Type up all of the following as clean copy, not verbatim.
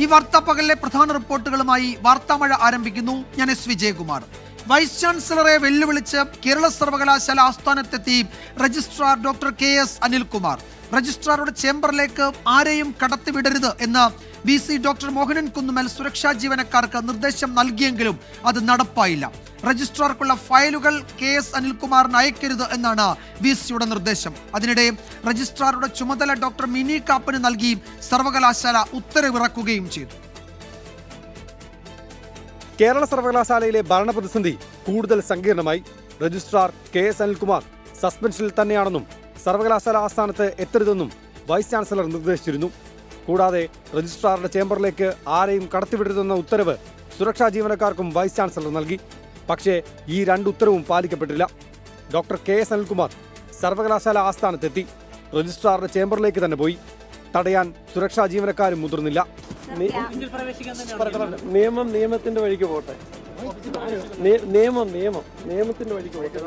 ഈ വാർത്താപ്പകലിലെ പ്രധാന റിപ്പോർട്ടുകളുമായി വാർത്താമഴ ആരംഭിക്കുന്നു. ഞാൻ എസ് വിജയകുമാർ. വൈസ് ചാൻസലറെ വെല്ലുവിളിച്ച് കേരള സർവകലാശാല ആസ്ഥാനത്തെത്തി രജിസ്ട്രാർ ഡോക്ടർ KS അനിൽകുമാർ. രജിസ്ട്രാറുടെ ചേംബറിലേക്ക് ആരെയും കടത്തിവിടരുത് എന്ന് VC ഡോക്ടർ മോഹനൻ കുന്നുമൽ സുരക്ഷാ ജീവനക്കാർക്ക് നിർദ്ദേശം നൽകിയെങ്കിലും അത് നടപ്പായില്ല. രജിസ്ട്രാർക്കുള്ള ഫയലുകൾ KS അനിൽകുമാറിന് അയക്കരുത് എന്നാണ് VCയുടെ നിർദ്ദേശം. അതിനിടെ രജിസ്ട്രാറുടെ ചുമതല ഡോക്ടർ മിനി കാപ്പന് നൽകി സർവകലാശാല ഉത്തരവിറക്കുകയും ചെയ്തു. കേരള സർവകലാശാലയിലെ ഭരണപ്രതിസന്ധി കൂടുതൽ സങ്കീർണമായി. രജിസ്ട്രാർ KS അനിൽകുമാർ സസ്പെൻഷനിൽ തന്നെയാണെന്നും സർവകലാശാല ആസ്ഥാനത്ത് എത്തരുതെന്നും വൈസ് ചാൻസലർ നിർദ്ദേശിച്ചിരുന്നു. കൂടാതെ രജിസ്ട്രാറുടെ ചേംബറിലേക്ക് ആരെയും കടത്തിവിടരുതെന്ന ഉത്തരവ് സുരക്ഷാ ജീവനക്കാർക്കും വൈസ് ചാൻസലർ നൽകി. പക്ഷേ ഈ രണ്ട് ഉത്തരവും പാലിക്കപ്പെട്ടില്ല. ഡോക്ടർ KS അനിൽകുമാർ സർവകലാശാല ആസ്ഥാനത്തെത്തി. രജിസ്ട്രാറുടെ ചേംബറിലേക്ക് തന്നെ പോയി. തടയാൻ സുരക്ഷാ ജീവനക്കാരും മുതിർന്നില്ല. നിയമത്തിന്റെ വഴിക്ക് പോട്ടെ. നിയമത്തിന്റെ വഴിക്ക് പോട്ടെ.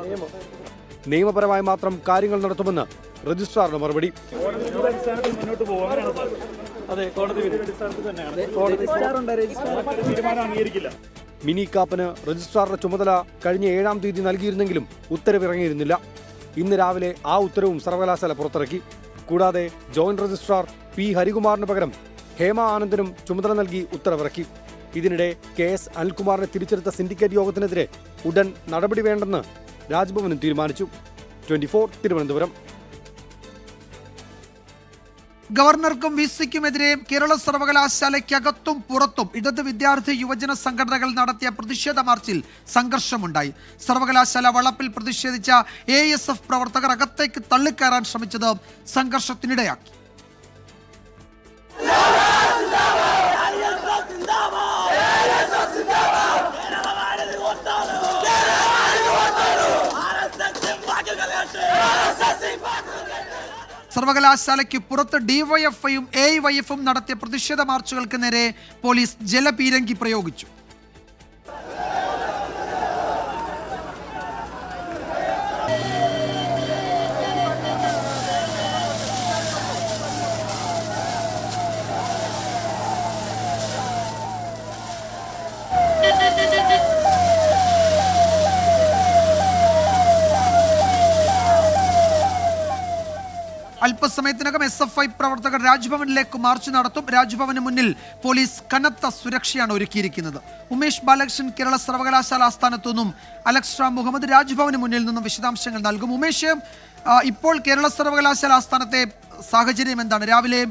നിയമപരമായി മാത്രം കാര്യങ്ങൾ നടത്തുമെന്ന് രജിസ്ട്രാറുടെ മറുപടി. മിനി കാപ്പന് രജിസ്ട്രാറുടെ ചുമതല കഴിഞ്ഞ 7-ാം തീയതി നൽകിയിരുന്നെങ്കിലും ഉത്തരവിറങ്ങിയിരുന്നില്ല. ഇന്ന് രാവിലെ ആ ഉത്തരവും സർവകലാശാല പുറത്തിറക്കി. കൂടാതെ ജോയിന്റ് രജിസ്ട്രാർ P ഹരികുമാറിന് പകരം ഹേമ ആനന്ദനും ചുമതല നൽകി ഉത്തരവിറക്കി. ഇതിനിടെ KS അനിൽകുമാറിനെ തിരിച്ചെടുത്ത സിൻഡിക്കേറ്റ് യോഗത്തിനെതിരെ ഉടൻ നടപടി വേണ്ടെന്ന് രാജ്ഭവനും തീരുമാനിച്ചു. 24 തിരുവനന്തപുരം. ഗവർണർക്കും VCക്കുമെതിരെ കേരള സർവകലാശാലയ്ക്കകത്തും പുറത്തും ഇടത് വിദ്യാർത്ഥി യുവജന സംഘടനകൾ നടത്തിയ പ്രതിഷേധ മാർച്ചിൽ സംഘർഷമുണ്ടായി. സർവകലാശാല വളപ്പിൽ പ്രതിഷേധിച്ച ASF പ്രവർത്തകർ അകത്തേക്ക് തള്ളിക്കയറാൻ ശ്രമിച്ചത് സംഘർഷത്തിനിടയാക്കി. സർവകലാശാലയ്ക്ക് പുറത്ത് DYFIയും AYFും നടത്തിയ പ്രതിഷേധ മാർച്ചുകൾക്ക് നേരെ പോലീസ് ജലപീരങ്കി പ്രയോഗിച്ചു. അല്പസമയത്തിനകം SFI പ്രവർത്തകർ രാജ്ഭവനിലേക്ക് മാർച്ച് നടത്തും. രാജ്ഭവന് മുന്നിൽ പോലീസ് കനത്ത സുരക്ഷയാണ് ഒരുക്കിയിരിക്കുന്നത്. ഉമേഷ് ബാലകൃഷ്ണൻ കേരള സർവകലാശാല ആസ്ഥാനത്തു നിന്നും അലക്സ് റാം മുഹമ്മദ് രാജ്ഭവന് മുന്നിൽ നിന്നും വിശദാംശങ്ങൾ നൽകും. ഉമേഷ്, ഇപ്പോൾ കേരള സർവകലാശാല ആസ്ഥാനത്തെ സാഹചര്യം എന്താണ്? രാവിലെ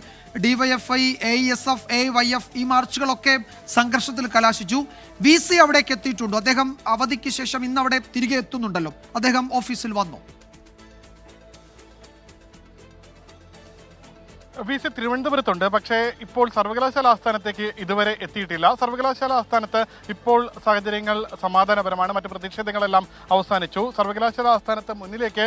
DYFI, ASF, AYF ഈ മാർച്ചുകളൊക്കെ സംഘർഷത്തിൽ കലാശിച്ചു. VC അവിടേക്ക് എത്തിയിട്ടുണ്ടോ? അദ്ദേഹം അവധിക്ക് ശേഷം ഇന്ന് അവിടെ തിരികെ എത്തുന്നുണ്ടല്ലോ. അദ്ദേഹം ഓഫീസിൽ വന്നോ? VC തിരുവനന്തപുരത്തുണ്ട്. പക്ഷേ ഇപ്പോൾ സർവകലാശാല ആസ്ഥാനത്തേക്ക് ഇതുവരെ എത്തിയിട്ടില്ല. സർവകലാശാല ആസ്ഥാനത്ത് ഇപ്പോൾ സാഹചര്യങ്ങൾ സമാധാനപരമാണ്. മറ്റ് പ്രതിഷേധങ്ങളെല്ലാം അവസാനിച്ചു. സർവകലാശാല ആസ്ഥാനത്ത് മുന്നിലേക്ക്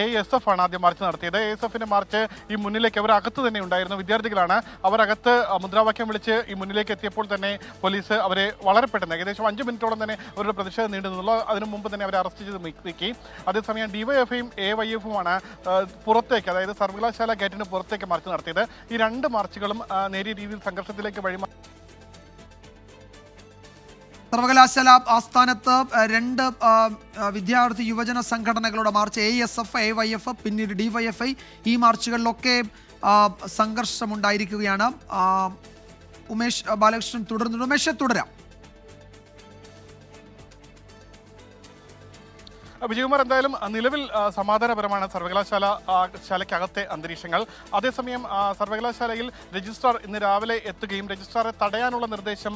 ASF ആണ് ആദ്യം മാർച്ച് നടത്തിയത്. ASFിന്റെ മാർച്ച് ഈ മുന്നിലേക്ക് അവർ അകത്ത് തന്നെ ഉണ്ടായിരുന്നു. വിദ്യാർത്ഥികളാണ്. അവർ അകത്ത് മുദ്രാവാക്യം വിളിച്ച് ഈ മുന്നിലേക്ക് എത്തിയപ്പോൾ തന്നെ പോലീസ് അവരെ വളരെ പെട്ടെന്ന് ഏകദേശം 5 മിനിറ്റോളം തന്നെ അവരുടെ പ്രതിഷേധം നീണ്ടു നിന്നുള്ളൂ. അതിനു മുമ്പ് തന്നെ അവരെ അറസ്റ്റ് ചെയ്ത് നീക്കി. അതേസമയം DYFIയും AYFുമാണ് പുറത്തേക്ക്, അതായത് സർവകലാശാല ഗേറ്റിന് പുറത്തേക്ക് മാർച്ച് നടത്തിയത്. ഈ രണ്ട് മാർച്ചുകളും നേരിയ രീതിയിൽ സംഘർഷത്തിലേക്ക് വഴിമാറി. സർവകലാശാല ആസ്ഥാനത്ത് രണ്ട് വിദ്യാർത്ഥി യുവജന സംഘടനകളുടെ മാർച്ച് ASF, AYF, പിന്നീട് DYFI ഈ മാർച്ചുകളിലൊക്കെ സംഘർഷമുണ്ടായിരിക്കുകയാണ്. ഉമേഷ് ബാലകൃഷ്ണൻ തുടർന്നു. ഉമേഷ്, തുടരാം. വിജയകുമാർ, എന്തായാലും നിലവിൽ സമാധാനപരമാണ് സർവകലാശാലയ്ക്കകത്തെ അന്തരീക്ഷങ്ങൾ. അതേസമയം സർവകലാശാലയിൽ രജിസ്ട്രാർ ഇന്ന് രാവിലെ എത്തുകയും രജിസ്ട്രാറെ തടയാനുള്ള നിർദ്ദേശം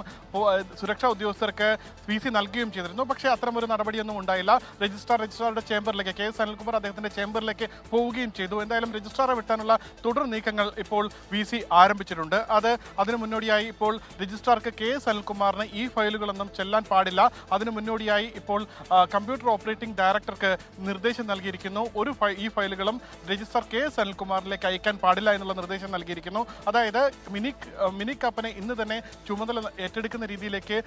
സുരക്ഷാ ഉദ്യോഗസ്ഥർക്ക് VC നൽകുകയും ചെയ്തിരുന്നു. പക്ഷേ അത്തരമൊരു നടപടിയൊന്നും ഉണ്ടായില്ല. രജിസ്ട്രാറുടെ ചേംബറിലേക്ക് KS അനിൽകുമാർ അദ്ദേഹത്തിന്റെ ചേംബറിലേക്ക് പോവുകയും ചെയ്തു. എന്തായാലും രജിസ്ട്രാറെ വിട്ടാനുള്ള തുടർ നീക്കങ്ങൾ ഇപ്പോൾ VC ആരംഭിച്ചിട്ടുണ്ട്. അതിനു മുന്നോടിയായി ഇപ്പോൾ രജിസ്ട്രാർക്ക് KS അനിൽകുമാറിന് ഈ ഫയലുകളൊന്നും ചെല്ലാൻ പാടില്ല. അതിനു മുന്നോടിയായി ഇപ്പോൾ കമ്പ്യൂട്ടർ ഓപ്പറേറ്റിംഗ് ഡയറക്ടർ ഡയറക്ടർക്ക് നിർദ്ദേശം നൽകിയിരിക്കുന്നു. ഈ ഫയലുകളും രജിസ്ട്രാർ KS അനിൽകുമാറിലേക്ക് അയക്കാൻ പാടില്ല എന്നുള്ള നിർദ്ദേശം നൽകിയിരിക്കുന്നു. അതായത് മിനി കാപ്പനെ ഇന്ന് തന്നെ ചുമതല ഏറ്റെടുക്കുന്ന രീതിയിലേക്ക്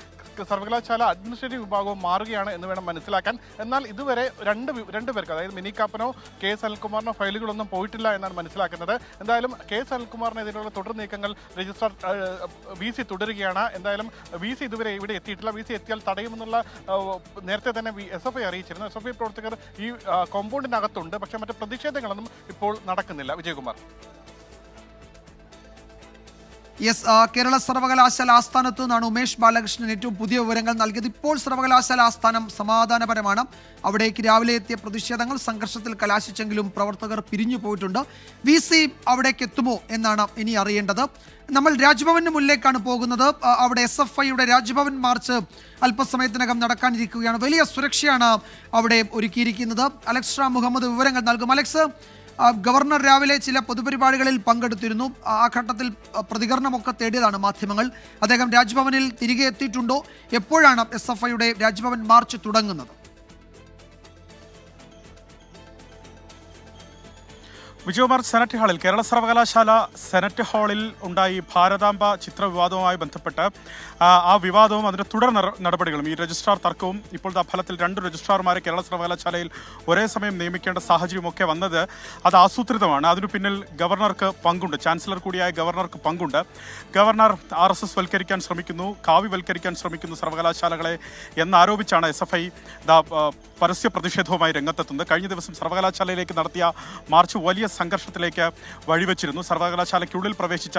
സർവകലാശാല അഡ്മിനിസ്ട്രേറ്റീവ് വിഭാഗവും മാറുകയാണ് എന്ന് വേണം മനസ്സിലാക്കാൻ. എന്നാൽ ഇതുവരെ രണ്ടുപേർക്ക്, അതായത് മിനി കാപ്പനോ KS അനിൽകുമാറിനോ ഫയലുകളൊന്നും പോയിട്ടില്ല എന്നാണ് മനസ്സിലാക്കുന്നത്. എന്തായാലും KS അനിൽകുമാറിനെതിരെയുള്ള തുടർ നീക്കങ്ങൾ രജിസ്ട്രാർ VC തുടരുകയാണ്. എന്തായാലും VC ഇതുവരെ ഇവിടെ എത്തിയിട്ടില്ല. VC എത്തിയാൽ തടയുമെന്നുള്ള നേരത്തെ തന്നെ SFI അറിയിച്ചിരുന്നു. SFI പ്രവർത്തകർ ഈ കോമ്പൗണ്ടിനകത്തുണ്ട്. പക്ഷേ മറ്റ് പ്രതിഷേധങ്ങളൊന്നും ഇപ്പോൾ നടക്കുന്നില്ല. വിജയകുമാർ. യെസ്, കേരള സർവകലാശാല ആസ്ഥാനത്ത് നിന്നാണ് ഉമേഷ് ബാലകൃഷ്ണൻ ഏറ്റവും പുതിയ വിവരങ്ങൾ നൽകിയത്. ഇപ്പോൾ സർവകലാശാല ആസ്ഥാനം സമാധാനപരമാണ്. അവിടേക്ക് രാവിലെ എത്തിയ പ്രതിഷേധങ്ങൾ സംഘർഷത്തിൽ കലാശിച്ചെങ്കിലും പ്രവർത്തകർ പിരിഞ്ഞു പോയിട്ടുണ്ട്. VC അവിടേക്ക് എത്തുമോ എന്നാണ് ഇനി അറിയേണ്ടത്. നമ്മൾ രാജ്ഭവന് മുന്നിലേക്കാണ് പോകുന്നത്. അവിടെ SFIയുടെ രാജ്ഭവൻ മാർച്ച് അല്പസമയത്തിനകം നടക്കാനിരിക്കുകയാണ്. വലിയ സുരക്ഷയാണ് അവിടെ ഒരുക്കിയിരിക്കുന്നത്. അലക്സ് മുഹമ്മദ് വിവരങ്ങൾ നൽകും. അലക്സ്, ഗവർണർ രാവിലെ ചില പൊതുപരിപാടികളിൽ പങ്കെടുത്തിരുന്നു. ആ ഘട്ടത്തിൽ പ്രതികരണമൊക്കെ തേടിയതാണ് മാധ്യമങ്ങൾ. അദ്ദേഹം രാജ്ഭവനിൽ തിരികെ എത്തിയിട്ടുണ്ടോ? എപ്പോഴാണ് SFIയുടെ രാജ്ഭവൻ മാർച്ച് തുടങ്ങുന്നത്? വിജയകുമാർ, സെനറ്റ് ഹാളിൽ, കേരള സർവകലാശാല സെനറ്റ് ഹാളിൽ ഉണ്ടായി ഭാരതാംബ ചിത്ര വിവാദവുമായി ബന്ധപ്പെട്ട് ആ വിവാദവും അതിൻ്റെ തുടർ നടപടികളും, ഈ രജിസ്ട്രാർ തർക്കവും, ഇപ്പോഴത്തെ ഫലത്തിൽ 2 രജിസ്ട്രാർമാരെ കേരള സർവകലാശാലയിൽ ഒരേ സമയം നിയമിക്കേണ്ട സാഹചര്യമൊക്കെ വന്നത് അത് ആസൂത്രിതമാണ്. അതിനു പിന്നിൽ ഗവർണർക്ക് പങ്കുണ്ട്. ചാൻസലർ കൂടിയായ ഗവർണർക്ക് പങ്കുണ്ട്. ഗവർണർ RSS വൽക്കരിക്കാൻ ശ്രമിക്കുന്നു, കാവ്യവൽക്കരിക്കാൻ ശ്രമിക്കുന്നു സർവകലാശാലകളെ എന്നാരോപിച്ചാണ് SFI പരസ്യ പ്രതിഷേധവുമായി രംഗത്തെത്തുന്നത്. കഴിഞ്ഞ ദിവസം സർവകലാശാലയിലേക്ക് നടത്തിയ മാർച്ച് വലിയ സംഘർഷത്തിലേക്ക് വഴിവെച്ചിരുന്നു. സർവകലാശാലയ്ക്കുള്ളിൽ പ്രവേശിച്ച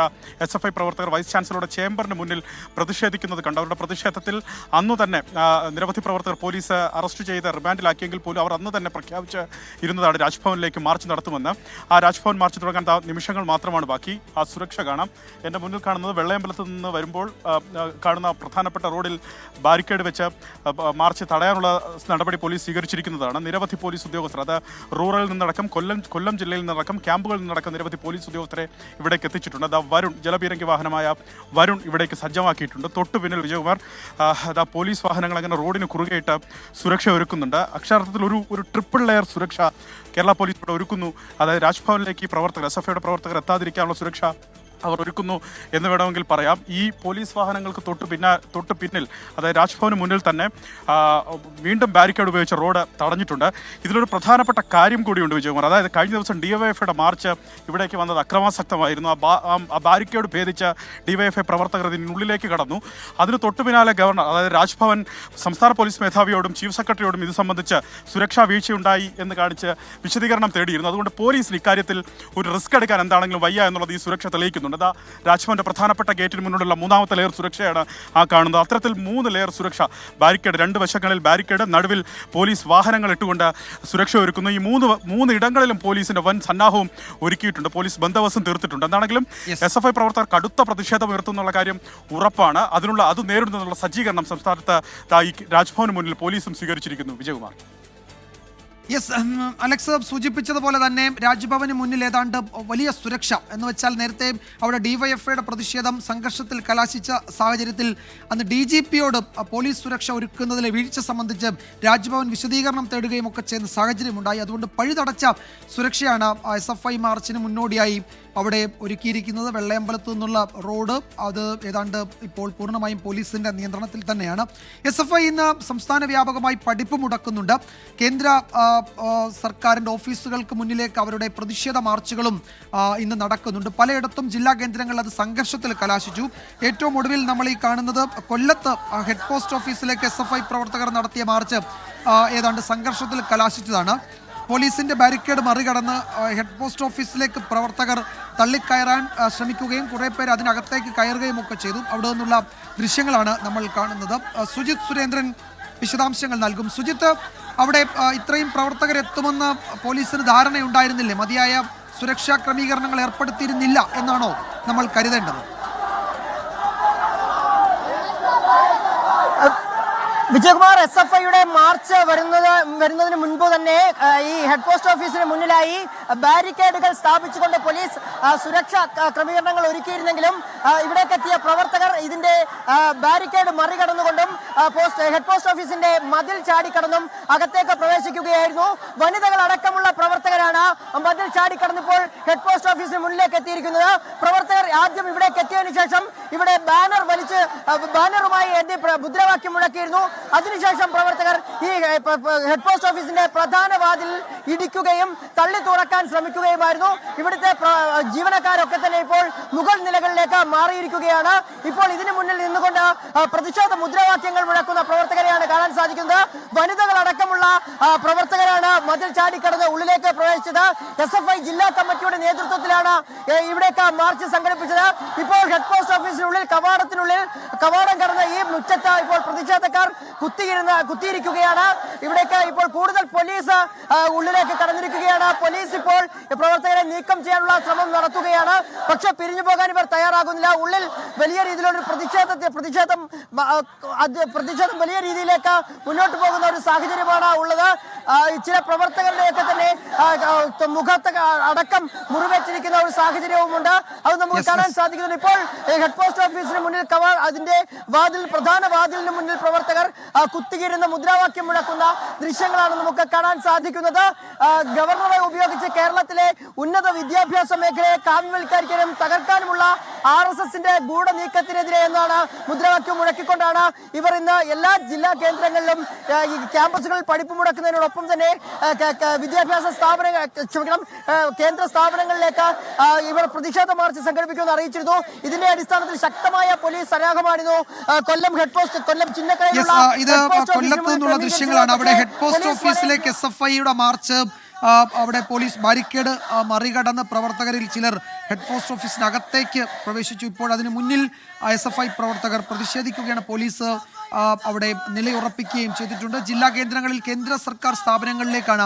SFI പ്രവർത്തകർ വൈസ് ചാൻസലറുടെ ചേംബറിന് മുന്നിൽ പ്രതിഷേധിക്കുന്നത് കണ്ടു. അവരുടെ പ്രതിഷേധത്തിൽ അന്നു തന്നെ നിരവധി പ്രവർത്തകർ പോലീസ് അറസ്റ്റ് ചെയ്ത് റിമാൻഡിലാക്കിയെങ്കിൽ പോലും അവർ അന്ന് തന്നെ പ്രഖ്യാപിച്ച് ഇരുന്നതാണ് രാജ്ഭവനിലേക്ക് മാർച്ച് നടത്തുമെന്ന്. ആ രാജ്ഭവൻ മാർച്ച് തുടങ്ങാൻ നിമിഷങ്ങൾ മാത്രമാണ് ബാക്കി. ആ സുരക്ഷ കാണാം. എൻ്റെ മുന്നിൽ കാണുന്നത് വെള്ളയമ്പലത്ത് നിന്ന് വരുമ്പോൾ കാണുന്ന പ്രധാനപ്പെട്ട റോഡിൽ ബാരിക്കേഡ് വെച്ച് മാർച്ച് തടയാനുള്ള നടപടി പോലീസ് സ്വീകരിച്ചിരിക്കുന്നതാണ്. നിരവധി പോലീസ് ഉദ്യോഗസ്ഥർ, അത് റൂറലിൽ നിന്നടക്കം കൊല്ലം ജില്ലയിൽ നിന്നടക്കം ക്യാമ്പുകളിൽ നിന്നടക്കം നിരവധി പോലീസ് ഉദ്യോഗസ്ഥരെ ഇവിടേക്ക് എത്തിച്ചിട്ടുണ്ട്. അത് വരുൺ, ജലപീരങ്കി വാഹനമായ വരുൺ ഇവിടേക്ക് സജ്ജമാക്കിയിട്ടുണ്ട്. തൊട്ടു പിന്നിൽ വിജയകുമാർ പോലീസ് വാഹനങ്ങൾ അങ്ങനെ റോഡിന് കുറുകെയിട്ട് സുരക്ഷ ഒരുക്കുന്നുണ്ട്. അക്ഷരാർത്ഥത്തിൽ ഒരു ട്രിപ്പിൾ ലെയർ സുരക്ഷ കേരള പോലീസ് ഇവിടെ ഒരുക്കുന്നു. അതായത് രാജ്ഭവനിലേക്ക് പ്രവർത്തകർ, SFIയുടെ പ്രവർത്തകർ എത്താതിരിക്കാനുള്ള സുരക്ഷ അവർ ഒരുക്കുന്നു എന്ന് വേണമെങ്കിൽ പറയാം. ഈ പോലീസ് വാഹനങ്ങൾക്ക് തൊട്ട് പിന്നിൽ, അതായത് രാജ്ഭവന് മുന്നിൽ തന്നെ വീണ്ടും ബാരിക്കേഡ് ഉപയോഗിച്ച് റോഡ് തടഞ്ഞിട്ടുണ്ട്. ഇതിലൊരു പ്രധാനപ്പെട്ട കാര്യം കൂടിയുണ്ട് വിജയകുമാർ. അതായത് കഴിഞ്ഞ ദിവസം DYFIയുടെ മാർച്ച് ഇവിടേക്ക് വന്നത് അക്രമാസക്തമായിരുന്നു. ആ ബാരിക്കേഡ് ഭേദിച്ച DYFI പ്രവർത്തകർ ഇതിനുള്ളിലേക്ക് കടന്നു. അതിന് തൊട്ടു പിന്നാലെ ഗവർണർ, അതായത് രാജ്ഭവൻ സംസ്ഥാന പോലീസ് മേധാവിയോടും ചീഫ് സെക്രട്ടറിയോടും ഇത് സംബന്ധിച്ച് സുരക്ഷാ വീഴ്ചയുണ്ടായി എന്ന് കാണിച്ച് വിശദീകരണം തേടിയിരുന്നു. അതുകൊണ്ട് പോലീസിന് ഇക്കാര്യത്തിൽ ഒരു റിസ്ക് എടുക്കാൻ എന്താണെങ്കിലും വയ്യ എന്നുള്ളത് ഈ സുരക്ഷ തെളിയിക്കുന്നുണ്ട്. രാജ്ഭവന്റെ പ്രധാനപ്പെട്ട ഗേറ്റിന് മുന്നിലുള്ള 3ാമത്തെ ലെയർ സുരക്ഷയാണ് ആ കാണുന്നത്. അത്തരത്തിൽ 3 ലെയർ സുരക്ഷ, ബാരിക്കേഡ്, 2 വശങ്ങളിൽ ബാരിക്കേഡ്, നടുവിൽ പോലീസ് വാഹനങ്ങൾ ഇട്ടുകൊണ്ട് സുരക്ഷ ഒരുക്കുന്നു. ഈ മൂന്ന് ഇടങ്ങളിലും പോലീസിന്റെ വൻ സന്നാഹവും ഒരുക്കിയിട്ടുണ്ട്. പോലീസ് ബന്ദോബസ്തും തീർത്തിട്ടുണ്ട്. എന്താണെങ്കിലും SFI പ്രവർത്തകർ കടുത്ത പ്രതിഷേധം ഉയർത്തുന്നുള്ള കാര്യം ഉറപ്പാണ്. അത് നേരിടുന്നതിനുള്ള സജ്ജീകരണം സംസ്ഥാനത്ത് ഈ രാജ്ഭവന് മുന്നിൽ പോലീസും സ്വീകരിച്ചിരിക്കുന്നു. വിജയകുമാർ. യെസ്, അലക്സ് സൂചിപ്പിച്ചതുപോലെ തന്നെ രാജ്ഭവന് മുന്നിൽ ഏതാണ്ട് വലിയ സുരക്ഷ എന്ന് വെച്ചാൽ, നേരത്തെ അവിടെ DYFIയുടെ പ്രതിഷേധം സംഘർഷത്തിൽ കലാശിച്ച സാഹചര്യത്തിൽ അന്ന് DGPയോട് പോലീസ് സുരക്ഷ ഒരുക്കുന്നതിലെ വീഴ്ച സംബന്ധിച്ച് രാജ്ഭവൻ വിശദീകരണം തേടുകയും ഒക്കെ ചെയ്യുന്ന സാഹചര്യമുണ്ടായി. അതുകൊണ്ട് പഴുതടച്ച സുരക്ഷയാണ് SFI മാർച്ചിന് മുന്നോടിയായി അവിടെ ഒരുക്കിയിരിക്കുന്നത്. വെള്ളയമ്പലത്തു നിന്നുള്ള റോഡ് അത് ഏതാണ്ട് ഇപ്പോൾ പൂർണ്ണമായും പോലീസിന്റെ നിയന്ത്രണത്തിൽ തന്നെയാണ്. SFI ഇന്ന് സംസ്ഥാന വ്യാപകമായി പഠിപ്പ് മുടക്കുന്നുണ്ട്. കേന്ദ്ര സർക്കാരിൻ്റെ ഓഫീസുകൾക്ക് മുന്നിലേക്ക് അവരുടെ പ്രതിഷേധ മാർച്ചുകളും ഇന്ന് നടക്കുന്നുണ്ട്. പലയിടത്തും ജില്ലാ കേന്ദ്രങ്ങളിൽ അത് സംഘർഷത്തിൽ കലാശിച്ചു. ഏറ്റവും ഒടുവിൽ നമ്മൾ ഈ കാണുന്നത് കൊല്ലത്ത് ഹെഡ് പോസ്റ്റ് ഓഫീസിലേക്ക് SFI പ്രവർത്തകർ നടത്തിയ മാർച്ച് ഏതാണ്ട് സംഘർഷത്തിൽ കലാശിച്ചതാണ്. പോലീസിന്റെ ബാരിക്കേഡ് മറികടന്ന് ഹെഡ് പോസ്റ്റ് ഓഫീസിലേക്ക് പ്രവർത്തകർ തള്ളിക്കയറാൻ ശ്രമിക്കുകയും കുറേ പേര് അതിനകത്തേക്ക് കയറുകയും ഒക്കെ ചെയ്തു. അവിടെ നിന്നുള്ള ദൃശ്യങ്ങളാണ് നമ്മൾ കാണുന്നത്. സുജിത് സുരേന്ദ്രൻ വിശദാംശങ്ങൾ നൽകും. സുജിത്ത്, അവിടെ ഇത്രയും പ്രവർത്തകരെത്തുമെന്ന് പോലീസിന് ധാരണയുണ്ടായിരുന്നില്ലേ? മതിയായ സുരക്ഷാ ക്രമീകരണങ്ങൾ ഏർപ്പെടുത്തിയിരുന്നില്ല എന്നാണോ നമ്മൾ കരുതേണ്ടത്? വിജയകുമാർ, SFIയുടെ മാർച്ച് വരുന്നതിന് മുൻപ് തന്നെ ഈ ഹെഡ് പോസ്റ്റ് ഓഫീസിന് മുന്നിലായി ബാരിക്കേഡുകൾ സ്ഥാപിച്ചുകൊണ്ട് പോലീസ് സുരക്ഷാ ക്രമീകരണങ്ങൾ ഒരുക്കിയിരുന്നെങ്കിലും ഇവിടേക്ക് എത്തിയ പ്രവർത്തകർ ഇതിന്റെ ബാരിക്കേഡ് മറികടന്നുകൊണ്ടും ഹെഡ് പോസ്റ്റ് ഓഫീസിന്റെ മതിൽ ചാടിക്കടന്നും അകത്തേക്ക് പ്രവേശിക്കുകയായിരുന്നു. വനിതകൾ അടക്കമുള്ള പ്രവർത്തകരാണ് മതിൽ ചാടിക്കടന്നിപ്പോൾ ഹെഡ് പോസ്റ്റ് ഓഫീസിന് മുന്നിലേക്ക് എത്തിയിരിക്കുന്നത്. പ്രവർത്തകർ ആദ്യം ഇവിടേക്ക് എത്തിയതിനു ശേഷം ഇവിടെ ബാനറുമായി എത്തി മുദ്രാവാക്യം മുഴക്കിയിരുന്നു. അതിനുശേഷം പ്രവർത്തകർ ഈ ഹെഡ് പോസ്റ്റ് ഓഫീസിന്റെ പ്രധാന വാതിൽ ഇടിക്കുകയും തള്ളി തുറക്കാൻ ശ്രമിക്കുകയുമായിരുന്നു. ഇവിടുത്തെ ജീവനക്കാരൊക്കെ തന്നെ ഇപ്പോൾ മുകൾ നിലകളിലേക്ക് മാറിയിരിക്കുകയാണ്. ഇപ്പോൾ ഇതിനു മുന്നിൽ നിന്നുകൊണ്ട് പ്രതിഷേധ മുദ്രാവാക്യങ്ങൾ മുഴക്കുന്ന പ്രവർത്തകരെയാണ് കാണാൻ സാധിക്കുന്നത്. വനിതകൾ അടക്കമുള്ള പ്രവർത്തകരാണ് മതിൽ ചാടിക്കടന്ന് ഉള്ളിലേക്ക് പ്രവേശിച്ചത്. SFI ജില്ലാ കമ്മിറ്റിയുടെ നേതൃത്വത്തിലാണ് ഇവിടേക്ക് മാർച്ച് സംഘടിപ്പിച്ചത്. ഇപ്പോൾ ഹെഡ് പോസ്റ്റ് ഓഫീസിനുള്ളിൽ കവാടം കടന്ന് ഈ മുറ്റത്ത് ഇപ്പോൾ പ്രതിഷേധക്കാർ കുത്തിയിരിക്കുകയാണ്. ഇവിടേക്ക് ഇപ്പോൾ കൂടുതൽ പോലീസ് ഉള്ളിലേക്ക് കടന്നിരിക്കുകയാണ്. പോലീസ് ഇപ്പോൾ പ്രവർത്തകരെ നീക്കം ചെയ്യാനുള്ള ശ്രമം നടത്തുകയാണ്. പക്ഷെ പിരിഞ്ഞു പോകാൻ ഇവർ തയ്യാറാകുന്നില്ല. ഉള്ളിൽ വലിയ രീതിയിലുള്ള പ്രതിഷേധം വലിയ രീതിയിലേക്ക് മുന്നോട്ട് പോകുന്ന ഒരു സാഹചര്യമാണ് ഉള്ളത്. ചില പ്രവർത്തകരുടെയൊക്കെ തന്നെ മുഖത്ത് അടക്കം മുറിവേറ്റിരിക്കുന്ന ഒരു സാഹചര്യവുമുണ്ട്. അത് നമുക്ക് കാണാൻ സാധിക്കുന്നുണ്ട്. ഇപ്പോൾ ഹെഡ് പോസ്റ്റ് ഓഫീസിന് മുന്നിൽ അതിന്റെ പ്രധാന വാതിലിന് മുന്നിൽ പ്രവർത്തകർ കുത്തിയിരുന്ന മുദ്രാവാക്യം മുഴക്കുന്ന ദൃശ്യങ്ങളാണ് നമുക്ക് കാണാൻ സാധിക്കുന്നത്. ഗവർണറെ ഉപയോഗിച്ച് കേരളത്തിലെ ഉന്നത വിദ്യാഭ്യാസ മേഖലയെ കാവ്യവൽക്കരിക്കാനും തകർക്കാനുമുള്ള RSSന്റെ ഗൂഢനീക്കത്തിനെതിരെ എന്നാണ് മുദ്രാവാക്യം മുഴക്കിക്കൊണ്ടാണ് ഇവർ ഇന്ന് എല്ലാ ജില്ലാ കേന്ദ്രങ്ങളിലും ഈ ക്യാമ്പസുകളിൽ പഠിപ്പ് മുടക്കുന്നതിനോടൊപ്പം തന്നെ വിദ്യാഭ്യാസ കേന്ദ്ര സ്ഥാപനങ്ങളിലേക്ക് ഇവർ പ്രതിഷേധ മാർച്ച് സംഘടിപ്പിക്കുമെന്ന് അറിയിച്ചിരുന്നു. ഇതിന്റെ അടിസ്ഥാനത്തിൽ ശക്തമായ പോലീസ് സന്നാഹമായിരുന്നു. കൊല്ലം ചിന്നക്കരയിലുള്ള ഇത് കൊല്ലത്തു നിന്നുള്ള ദൃശ്യങ്ങളാണ്. അവിടെ ഹെഡ് പോസ്റ്റ് ഓഫീസിലേക്ക് SFIയുടെ മാർച്ച്, അവിടെ പോലീസ് ബാരിക്കേഡ് മറികടന്ന് പ്രവർത്തകരിൽ ചിലർ ഹെഡ് പോസ്റ്റ് ഓഫീസിനകത്തേക്ക് പ്രവേശിച്ചു. ഇപ്പോൾ അതിന് മുന്നിൽ SFI പ്രവർത്തകർ പ്രതിഷേധിക്കുകയാണ്. പോലീസ് അവിടെ നിലയുറപ്പിക്കുകയും ചെയ്തിട്ടുണ്ട്. ജില്ലാ കേന്ദ്രങ്ങളിൽ കേന്ദ്ര സർക്കാർ സ്ഥാപനങ്ങളിലേക്കാണ്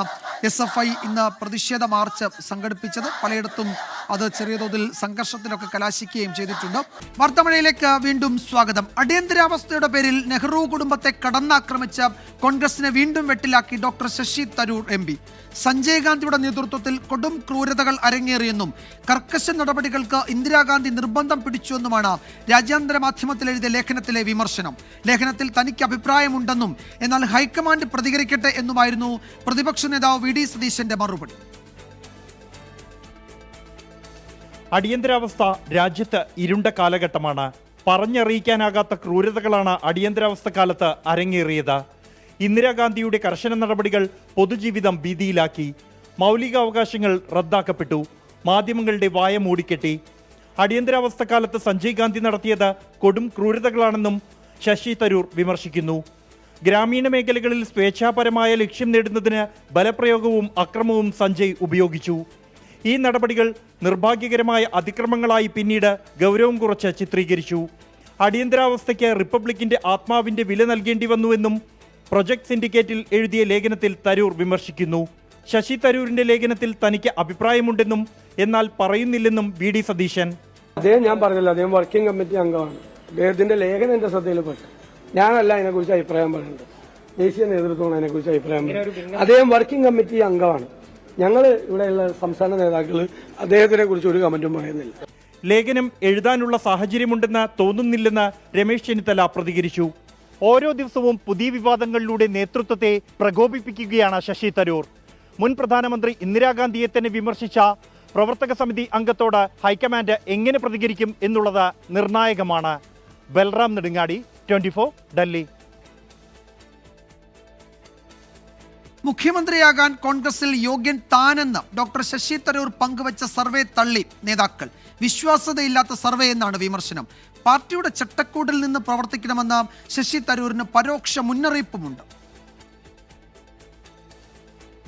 SFI ഇന്ന് പ്രതിഷേധ മാർച്ച് സംഘടിപ്പിച്ചത്. പലയിടത്തും അത് ചെറിയ തോതിൽ സംഘർഷത്തിലൊക്കെ കലാശിക്കുകയും ചെയ്തിട്ടുണ്ട്. വാർത്താമഴയിലേക്ക് വീണ്ടും സ്വാഗതം. അടിയന്തരാവസ്ഥയുടെ പേരിൽ നെഹ്റു കുടുംബത്തെ കടന്നാക്രമിച്ച കോൺഗ്രസിനെ വീണ്ടും വെട്ടിലാക്കി ഡോക്ടർ ശശി തരൂർ MP. സഞ്ജയ് ഗാന്ധിയുടെ നേതൃത്വത്തിൽ കൊടും ക്രൂരതകൾ അരങ്ങേറിയെന്നും കർക്കശ നടപടികൾക്ക് ഇന്ദിരാഗാന്ധി നിർബന്ധം പിടിച്ചുവെന്നുമാണ് രാജ്യാന്തര മാധ്യമത്തിൽ എഴുതിയ ലേഖനത്തിലെ വിമർശനം. ലേഖനത്തിൽ തനിക്ക് അഭിപ്രായമുണ്ടെന്നും എന്നാൽ ഹൈക്കമാൻഡ് പ്രതികരിക്കട്ടെ എന്നുമായിരുന്നു പ്രതിപക്ഷ നേതാവ് VD സതീശന്റെ മറുപടി. അടിയന്തരാവസ്ഥ രാജ്യത്ത് ഇരുണ്ട കാലഘട്ടമാണ്. പറഞ്ഞറിയിക്കാനാകാത്ത ക്രൂരതകളാണ് അടിയന്തരാവസ്ഥ കാലത്ത് അരങ്ങേറിയത്. ഇന്ദിരാഗാന്ധിയുടെ കർശന നടപടികൾ പൊതുജീവിതം ഭീതിയിലാക്കി. മൗലികാവകാശങ്ങൾ റദ്ദാക്കപ്പെട്ടു. മാധ്യമങ്ങളുടെ വായ മൂടിക്കെട്ടി. അടിയന്തരാവസ്ഥ കാലത്ത് സഞ്ജയ് ഗാന്ധി നടത്തിയത് കൊടും ക്രൂരതകളാണെന്നും ശശി തരൂർ വിമർശിക്കുന്നു. ഗ്രാമീണ മേഖലകളിൽ സ്വേച്ഛാപരമായ ലക്ഷ്യം നേടുന്നതിന് ബലപ്രയോഗവും അക്രമവും സഞ്ജയ് ഉപയോഗിച്ചു. ഈ നടപടികൾ നിർഭാഗ്യകരമായ അതിക്രമങ്ങളായി പിന്നീട് ഗൗരവം കുറച്ച് ചിത്രീകരിച്ചു. അടിയന്തരാവസ്ഥയ്ക്ക് റിപ്പബ്ലിക്കിന്റെ ആത്മാവിന്റെ വില നൽകേണ്ടി വന്നുവെന്നും പ്രൊജക്ട് സിൻഡിക്കേറ്റിൽ എഴുതിയ ലേഖനത്തിൽ തരൂർ വിമർശിക്കുന്നു. ശശി തരൂരിന്റെ ലേഖനത്തിൽ തനിക്ക് അഭിപ്രായമുണ്ടെന്നും എന്നാൽ പറയുന്നില്ലെന്നും VD സതീശൻ. അദ്ദേഹം ഞാൻ പറഞ്ഞല്ലോ, അദ്ദേഹം വർക്കിംഗ് കമ്മിറ്റി അംഗമാണ്. അദ്ദേഹത്തിന്റെ ലേഖനം എന്റെ ശ്രദ്ധയിൽപ്പെട്ടു. ഞാനല്ല അതിനെക്കുറിച്ച് അഭിപ്രായം പറയുന്നത്, ദേശീയ നേതൃത്വമാണ് അതിനെക്കുറിച്ച് അഭിപ്രായം പറയുന്നത്. അദ്ദേഹം വർക്കിംഗ് കമ്മിറ്റി അംഗമാണ്. ഞങ്ങൾ ഇവിടെയുള്ള സംസ്ഥാന നേതാക്കൾ അദ്ദേഹത്തിനെ കുറിച്ച് ഒരു കമന്റും പറയുന്നില്ല. ലേഖനം എഴുതാനുള്ള സാഹചര്യമുണ്ടെന്ന് തോന്നുന്നില്ലെന്ന് രമേശ് ചെന്നിത്തല പ്രതികരിച്ചു. ഓരോ ദിവസവും പുതിയ വിവാദങ്ങളിലൂടെ നേതൃത്വത്തെ പ്രകോപിപ്പിക്കുകയാണ് ശശി തരൂർ. മുൻ പ്രധാനമന്ത്രി ഇന്ദിരാഗാന്ധിയെ തന്നെ വിമർശിച്ച പ്രവർത്തക സമിതി അംഗത്തോട് ഹൈക്കമാൻഡ് എങ്ങനെ പ്രതികരിക്കും എന്നുള്ളത് നിർണായകമാണ്. ബൽറാം നെടുങ്ങാടി, 24 ഡൽഹി. മുഖ്യമന്ത്രിയാകാൻ കോൺഗ്രസിൽ യോഗ്യൻ താനെന്ന് ഡോക്ടർ ശശി തരൂർ പങ്കുവച്ച സർവേ തള്ളി നേതാക്കൾ. വിശ്വാസ്യതയില്ലാത്ത സർവേ എന്നാണ് വിമർശനം. പാർട്ടിയുടെ ചട്ടക്കൂടിൽ നിന്ന് പ്രവർത്തിക്കണമെന്ന് ശശി തരൂരിന് പരോക്ഷ മുന്നറിയിപ്പുമുണ്ട്.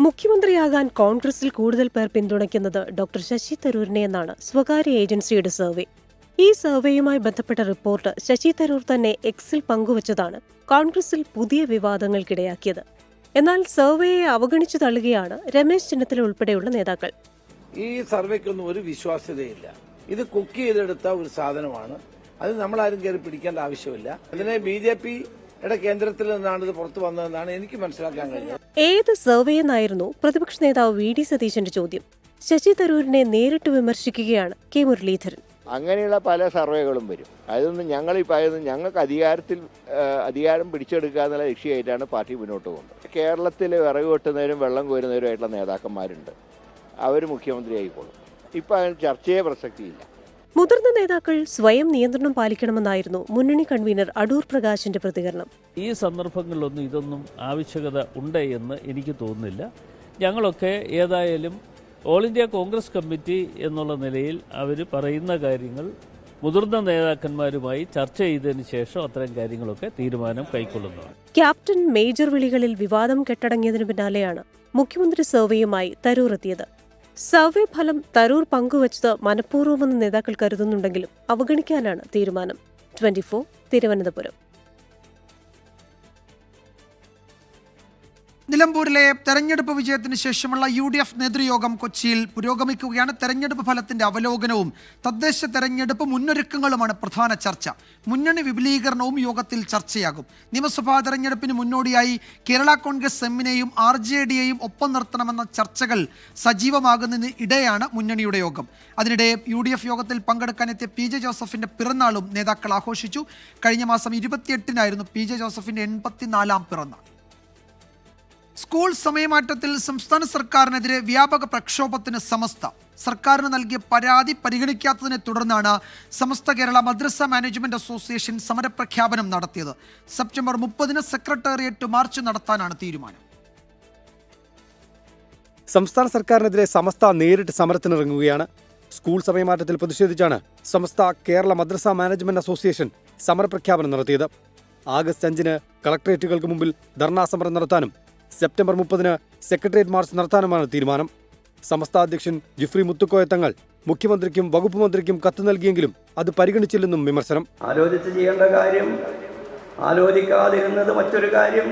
മുഖ്യമന്ത്രിയാകാൻ കോൺഗ്രസിൽ കൂടുതൽ പേർ പിന്തുണയ്ക്കുന്നത് ഡോക്ടർ ശശി തരൂരിനെ എന്നാണ് സ്വകാര്യ ഏജൻസിയുടെ സർവേ. ഈ സർവേയുമായി ബന്ധപ്പെട്ട റിപ്പോർട്ട് ശശി തരൂർ തന്നെ എക്സിൽ പങ്കുവച്ചതാണ് കോൺഗ്രസിൽ പുതിയ വിവാദങ്ങൾക്കിടയാക്കിയത്. എന്നാൽ സർവേയെ അവഗണിച്ചു തള്ളുകയാണ് രമേശ് ചെന്നിത്തല ഉൾപ്പെടെയുള്ള നേതാക്കൾ. ഈ സർവേക്കൊന്നും ഒരു വിശ്വാസ്യതയില്ല. ഇത് കുക്ക് ചെയ്തെടുത്ത ഒരു സാധനമാണ്. അത് നമ്മളാരും കയറി പിടിക്കേണ്ട ആവശ്യമില്ല. അതിനെ BJPയുടെ കേന്ദ്രത്തിൽ നിന്നാണ് ഇത് പുറത്തു വന്നതെന്നാണ് എനിക്ക് മനസ്സിലാക്കാൻ കഴിഞ്ഞത്. ഏത് സർവേ എന്നായിരുന്നു പ്രതിപക്ഷ നേതാവ് VD സതീശന്റെ ചോദ്യം. ശശി തരൂരിനെ നേരിട്ട് വിമർശിക്കുകയാണ് K. മുരളീധരൻ. അങ്ങനെയുള്ള പല സർവേകളും വരും. അതൊന്നും ഞങ്ങൾക്ക് അധികാരം പിടിച്ചെടുക്കുക എന്നുള്ള ലക്ഷ്യമായിട്ടാണ് പാർട്ടി മുന്നോട്ട് പോകുന്നത്. കേരളത്തിൽ വിറക് വെട്ടുന്നവരും വെള്ളം കോരുന്നവരുമായിട്ടുള്ള നേതാക്കന്മാരുണ്ട്. അവർ മുഖ്യമന്ത്രി ആയിക്കോളും. ഇപ്പം അതിന് ചർച്ചയെ പ്രസക്തിയില്ല. മുതിർന്ന നേതാക്കൾ സ്വയം നിയന്ത്രണം പാലിക്കണമെന്നായിരുന്നു മുന്നണി കൺവീനർ അടൂർ പ്രകാശിന്റെ പ്രതികരണം. ഈ സന്ദർഭങ്ങളിലൊന്നും ഇതൊന്നും ആവശ്യകത ഉണ്ട് എന്ന് എനിക്ക് തോന്നുന്നില്ല. ഞങ്ങളൊക്കെ ഏതായാലും ഓൾ ഇന്ത്യ കോൺഗ്രസ് കമ്മിറ്റി എന്നുള്ള നിലയിൽ അവർ പറയുന്ന കാര്യങ്ങൾ മുതിർന്ന നേതാക്കന്മാരുമായി ചർച്ച ചെയ്തതിന് ശേഷം അത്തരം കാര്യങ്ങളൊക്കെ തീരുമാനം കൈക്കൊള്ളുന്നതാണ്. ക്യാപ്റ്റൻ മേജർ വിളികളിൽ വിവാദം കെട്ടടങ്ങിയതിനു പിന്നാലെയാണ് മുഖ്യമന്ത്രി സർവേയുമായി തരൂർ എത്തിയത്. സർവേ ഫലം തരൂർ പങ്കുവച്ചത് മനഃപൂർവ്വമെന്ന് നേതാക്കൾ കരുതുന്നുണ്ടെങ്കിലും അവഗണിക്കാനാണ് തീരുമാനം. 24 തിരുവനന്തപുരം. നിലമ്പൂരിലെ തെരഞ്ഞെടുപ്പ് വിജയത്തിന് ശേഷമുള്ള UDF നേതൃയോഗം കൊച്ചിയിൽ പുരോഗമിക്കുകയാണ്. തെരഞ്ഞെടുപ്പ് ഫലത്തിന്റെ അവലോകനവും തദ്ദേശ തെരഞ്ഞെടുപ്പ് മുന്നൊരുക്കങ്ങളുമാണ് പ്രധാന ചർച്ച. മുന്നണി വിപുലീകരണവും യോഗത്തിൽ ചർച്ചയാകും. നിയമസഭാ തെരഞ്ഞെടുപ്പിന് മുന്നോടിയായി കേരള കോൺഗ്രസ് എമ്മിനെയും RJDയെയും ഒപ്പം നിർത്തണമെന്ന ചർച്ചകൾ സജീവമാകുന്നതിന് ഇടെയാണ് മുന്നണിയുടെ യോഗം. അതിനിടെ UDF യോഗത്തിൽ പങ്കെടുക്കാനെത്തിയ PJ ജോസഫിന്റെ പിറന്നാളും നേതാക്കൾ ആഘോഷിച്ചു. കഴിഞ്ഞ മാസം 28-നായിരുന്നു PJ ജോസഫിന്റെ 84-ാം പിറന്നാൾ. സ്കൂൾ സമയമാറ്റത്തിൽ സംസ്ഥാന സർക്കാരിനെതിരെ വ്യാപക പ്രക്ഷോഭത്തിന് സമസ്ത. സർക്കാരിന് നൽകിയ പരാതി പരിഗണിക്കാത്തതിനെ തുടർന്നാണ് സമസ്ത കേരള മദ്രസ മാനേജ്മെന്റ് അസോസിയേഷൻ സമരപ്രഖ്യാപനം നടത്തിയത്. സെപ്റ്റംബർ 30-ന് സെക്രട്ടേറിയറ്റ് മാർച്ച് നടത്താനാണ് തീരുമാനം. സംസ്ഥാന സർക്കാരിനെതിരെ സമസ്ത നേരിട്ട് സമരത്തിനിറങ്ങുകയാണ്. സ്കൂൾ സമയമാറ്റത്തിൽ പ്രതിഷേധിച്ചാണ് സമസ്ത കേരള മദ്രസ മാനേജ്മെന്റ് അസോസിയേഷൻ സമരപ്രഖ്യാപനം നടത്തിയത്. ആഗസ്റ്റ് 5-ന് കളക്ടറേറ്റുകൾക്ക് മുമ്പിൽ ധർണാ സമരം നടത്താനും സെപ്റ്റംബർ 30-ന് സെക്രട്ടേറിയറ്റ് മാർച്ച് നടത്താനുമാണ് തീരുമാനം. സമസ്ത അധ്യക്ഷൻ ജിഫ്രി മുത്തുക്കോയ തങ്ങൾ മുഖ്യമന്ത്രിക്കും വകുപ്പ് മന്ത്രിക്കും കത്ത് നൽകിയെങ്കിലും അത് പരിഗണിച്ചില്ലെന്നും വിമർശനം. ആലോചിച്ച് ചെയ്യേണ്ട കാര്യം ആലോചിക്കാതിരുന്നത് മറ്റൊരു കാര്യം.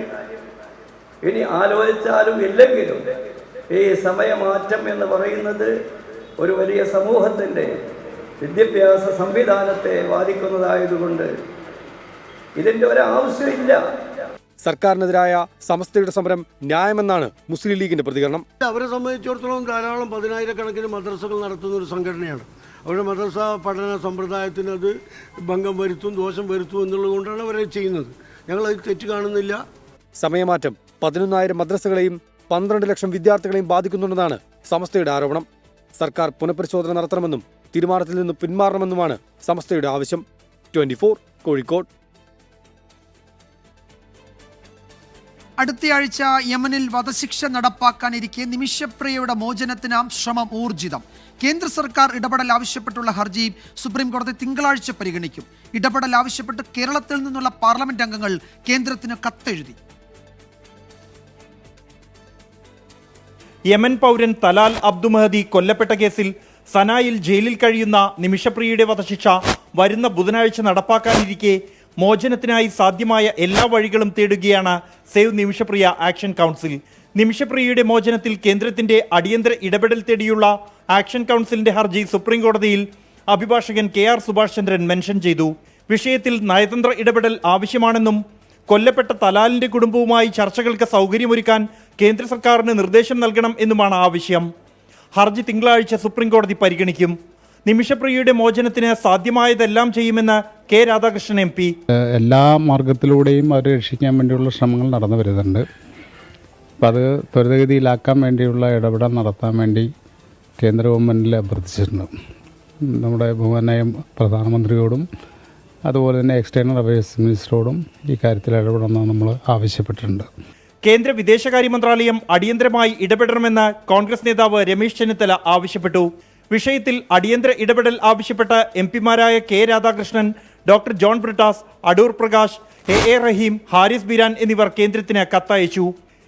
ഇനി ആലോചിച്ചാലും ഇല്ലെങ്കിലും ഈ സമയമാറ്റം എന്ന് പറയുന്നത് ഒരു വലിയ സമൂഹത്തിൻ്റെ വിദ്യാഭ്യാസ സംവിധാനത്തെ ബാധിക്കുന്നതായതുകൊണ്ട് ഇതിൻ്റെ ഒരാവശ്യമില്ല. സർക്കാരിനെതിരായ സമസ്തയുടെ സമരം ന്യായമെന്നാണ് മുസ്ലിം ലീഗിന്റെ പ്രതികരണം. അവരെ സംബന്ധിച്ചിടത്തോളം ധാരാളം 10,000-കണക്കിന് മദ്രസകൾ നടത്തുന്ന ഒരു സംഘടനയാണ്. അവരുടെ മദ്രസ പഠന സമ്പ്രദായത്തിന് അത് ഭംഗം വരുത്തും, ദോഷം വരുത്തും എന്നുള്ളത് കൊണ്ടാണ് അവരെ ചെയ്യുന്നത്. ഞങ്ങളത് തെറ്റ് കാണുന്നില്ല. സമയമാറ്റം 11,000 മദ്രസകളെയും 12 ലക്ഷം വിദ്യാർത്ഥികളെയും ബാധിക്കുന്നുണ്ടെന്നാണ് സമസ്തയുടെ ആരോപണം. സർക്കാർ പുനഃപരിശോധന നടത്തണമെന്നും തീരുമാനത്തിൽ നിന്ന് പിന്മാറണമെന്നുമാണ് സമസ്തയുടെ ആവശ്യം. 24 കോഴിക്കോട്. അടുത്തയാഴ്ച യമനിൽ വധശിക്ഷ നടപ്പാക്കാനിരിക്കെ നിമിഷപ്രിയയുടെ മോചനത്തിന് ശ്രമം ഊർജിതം. കേന്ദ്ര സർക്കാർ ഇടപെടൽ ആവശ്യപ്പെട്ടുള്ള ഹർജി സുപ്രീം കോടതി തിങ്കളാഴ്ച പരിഗണിക്കും. ഇടപെടൽ ആവശ്യപ്പെട്ട് കേരളത്തിൽ നിന്നുള്ള പാർലമെന്റ് അംഗങ്ങൾ കേന്ദ്രത്തിന് കത്തെഴുതി. യമൻ പൗരൻ തലാൽ അബ്ദുമഹദി കൊല്ലപ്പെട്ട കേസിൽ സനായിൽ ജയിലിൽ കഴിയുന്ന നിമിഷപ്രിയയുടെ വധശിക്ഷ വരുന്ന ബുധനാഴ്ച നടപ്പാക്കാനിരിക്കെ മോചനത്തിനായി സാധ്യമായ എല്ലാ വഴികളും തേടുകയാണ് സേവ് നിമിഷപ്രിയ ആക്ഷൻ കൗൺസിൽ. നിമിഷപ്രിയയുടെ മോചനത്തിൽ കേന്ദ്രത്തിന്റെ അടിയന്തര ഇടപെടൽ തേടിയുള്ള ആക്ഷൻ കൗൺസിലിന്റെ ഹർജി സുപ്രീം കോടതിയിൽ അഭിഭാഷകൻ KR സുഭാഷ് ചന്ദ്രൻ മെൻഷൻ ചെയ്തു. വിഷയത്തിൽ നയതന്ത്ര ഇടപെടൽ ആവശ്യമാണെന്നും കൊല്ലപ്പെട്ട തലാലിന്റെ കുടുംബവുമായി ചർച്ചകൾക്ക് സൗകര്യമൊരുക്കാൻ കേന്ദ്ര സർക്കാരിന് നിർദ്ദേശം നൽകണം എന്നുമാണ് ആവശ്യം. ഹർജി തിങ്കളാഴ്ച സുപ്രീം കോടതി പരിഗണിക്കും. നിമിഷപ്രിയയുടെ മോചനത്തിന് സാധ്യമായതെല്ലാം ചെയ്യുമെന്ന് K രാധാകൃഷ്ണൻ MP. എല്ലാ മാർഗത്തിലൂടെയും അവരെ രക്ഷിക്കാൻ വേണ്ടിയുള്ള ശ്രമങ്ങൾ നടന്നു വരുന്നുണ്ട്. അപ്പം അത് ത്വരിതഗതിയിലാക്കാൻ വേണ്ടിയുള്ള ഇടപെടൽ നടത്താൻ വേണ്ടി കേന്ദ്ര ഗവൺമെൻറ്റിൽ അഭ്യർത്ഥിച്ചിട്ടുണ്ട്. നമ്മുടെ ബഹുമാനായ പ്രധാനമന്ത്രിയോടും അതുപോലെ തന്നെ എക്സ്റ്റേണൽ അഫയേഴ്സ് മിനിസ്റ്ററോടും ഈ കാര്യത്തിൽ ഇടപെടണമെന്ന് നമ്മൾ ആവശ്യപ്പെട്ടിട്ടുണ്ട്. കേന്ദ്ര വിദേശകാര്യ മന്ത്രാലയം അടിയന്തരമായി ഇടപെടണമെന്ന് കോൺഗ്രസ് നേതാവ് രമേശ് ചെന്നിത്തല ആവശ്യപ്പെട്ടു. വിഷയത്തിൽ അടിയന്തര ഇടപെടൽ ആവശ്യപ്പെട്ട MP-മാരായ K Radhakrishnan, doctor John Brittas, Adoor Prakash, AA റഹീം, ഹാരിസ് ബീരാൻ എന്നിവർ കേന്ദ്രത്തിന് കത്തയച്ചു.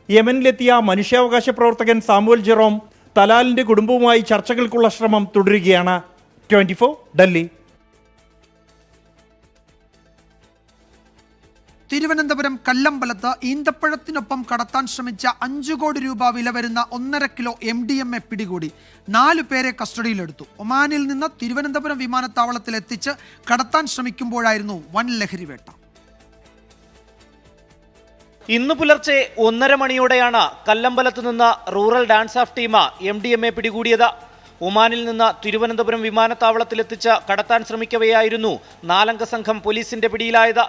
യമനിലെത്തിയ മനുഷ്യാവകാശ പ്രവർത്തകൻ സാമുവൽ ജെറോം തലാലിന്റെ കുടുംബവുമായി ചർച്ചകൾക്കുള്ള ശ്രമം തുടരുകയാണ്. 24 ഡൽഹി. തിരുവനന്തപുരം കല്ലമ്പലത്ത് ഈന്തപ്പഴത്തിനൊപ്പം കടത്താൻ ശ്രമിച്ച 5 കോടി രൂപ വില വരുന്ന 1.5 കിലോ MDMA പിടികൂടി. 4 പേരെ കസ്റ്റഡിയിലെടുത്തു. ഒമാനിൽ നിന്ന് തിരുവനന്തപുരം വിമാനത്താവളത്തിൽ എത്തിച്ച് കടത്താൻ ശ്രമിക്കുമ്പോഴായിരുന്നു വൻ ലഹരിവേട്ട. ഇന്ന് പുലർച്ചെ 1:30 മണിയോടെയാണ് കല്ലമ്പലത്ത് നിന്ന് rural dance of team MDMA പിടികൂടിയത്. ഒമാനിൽ നിന്ന് തിരുവനന്തപുരം വിമാനത്താവളത്തിലെത്തിച്ച് കടത്താൻ ശ്രമിക്കവെയായിരുന്നു 4-അംഗ സംഘം പോലീസിന്റെ പിടിയിലായത്.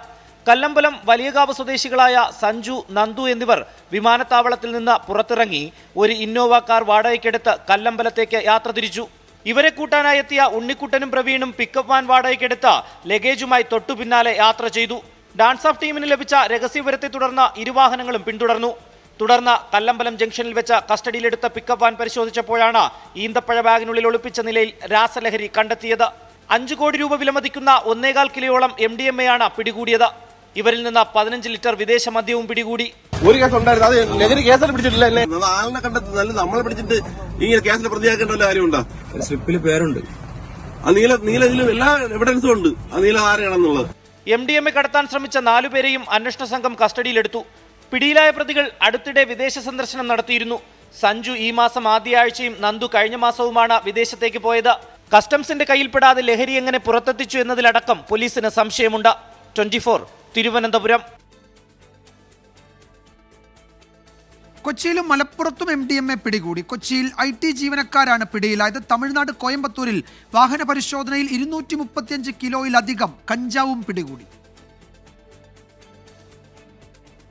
കല്ലമ്പലം വലിയകാവ് സ്വദേശികളായ സഞ്ജു, നന്ദു എന്നിവർ വിമാനത്താവളത്തിൽ നിന്ന് പുറത്തിറങ്ങി ഒരു ഇന്നോവ കാർ വാടകയ്ക്കെടുത്ത് കല്ലമ്പലത്തേക്ക് യാത്ര തിരിച്ചു. ഇവരെ കൂട്ടാനായി എത്തിയ ഉണ്ണിക്കുട്ടനും പ്രവീണും പിക്കപ്പ് വാൻ വാടകയ്ക്കെടുത്ത് ലഗേജുമായി തൊട്ടു പിന്നാലെ യാത്ര ചെയ്തു. ഡാൻസ് ഓഫ് ടീമിന് ലഭിച്ച രഹസ്യവിവരത്തെ തുടർന്ന് ഇരുവാഹനങ്ങളും പിന്തുടർന്നു. തുടർന്ന് കല്ലമ്പലം ജംഗ്ഷനിൽ വെച്ച് കസ്റ്റഡിയിലെടുത്ത പിക്കപ്പ് വാൻ പരിശോധിച്ചപ്പോഴാണ് ഈന്തപ്പഴ ബാഗിനുള്ളിൽ ഒളിപ്പിച്ച നിലയിൽ രാസലഹരി കണ്ടെത്തിയത്. 5 കോടി രൂപ വിലമതിക്കുന്ന 1.25 കിലോയോളം MDMA ആണ് പിടികൂടിയത്. ഇവരിൽ നിന്ന് 15 ലിറ്റർ വിദേശ മദ്യവും പിടികൂടി. ഒരു കേസ് ഉണ്ടായിരുന്നു, അത് ലഹരി കേസിൽ പിടിച്ചിട്ടില്ല. ആളിനെ കണ്ടെത്തുന്നല്ല, നമ്മളെ പിടിച്ചിട്ട് ഇങ്ങനെ കേസിൽ പ്രതിയാക്കേണ്ട വല്ല കാര്യമുണ്ടോ? സ്ലിപ്പിൽ പേരുണ്ട്, ആ നീല എല്ലാ എവിഡൻസും ഉണ്ട്, ആ നീല ആരെയാണെന്നുള്ളത്. MDMA കടത്താൻ ശ്രമിച്ച 4 പേരെയും അന്വേഷണ സംഘം കസ്റ്റഡിയിലെടുത്തു. പിടിയിലായ പ്രതികൾ അടുത്തിടെ വിദേശ സന്ദർശനം നടത്തിയിരുന്നു. സഞ്ജു ഈ മാസം ആദ്യ ആഴ്ചയും നന്ദു കഴിഞ്ഞ മാസവുമാണ് വിദേശത്തേക്ക് പോയത്. കസ്റ്റംസിന്റെ കയ്യിൽപ്പെടാതെ ലഹരി എങ്ങനെ പുറത്തെത്തിച്ചു എന്നതിലടക്കം പോലീസിന് സംശയമുണ്ട്. 24 തിരുവനന്തപുരം. കൊച്ചിയിലും മലപ്പുറത്തും MDMA പിടികൂടി. കൊച്ചിയിൽ IT ജീവനക്കാരാണ് പിടിയിലായത്. തമിഴ്നാട് കോയമ്പത്തൂരിൽ വാഹന പരിശോധനയിൽ 235 കിലോയിലധികം കഞ്ചാവും പിടികൂടി.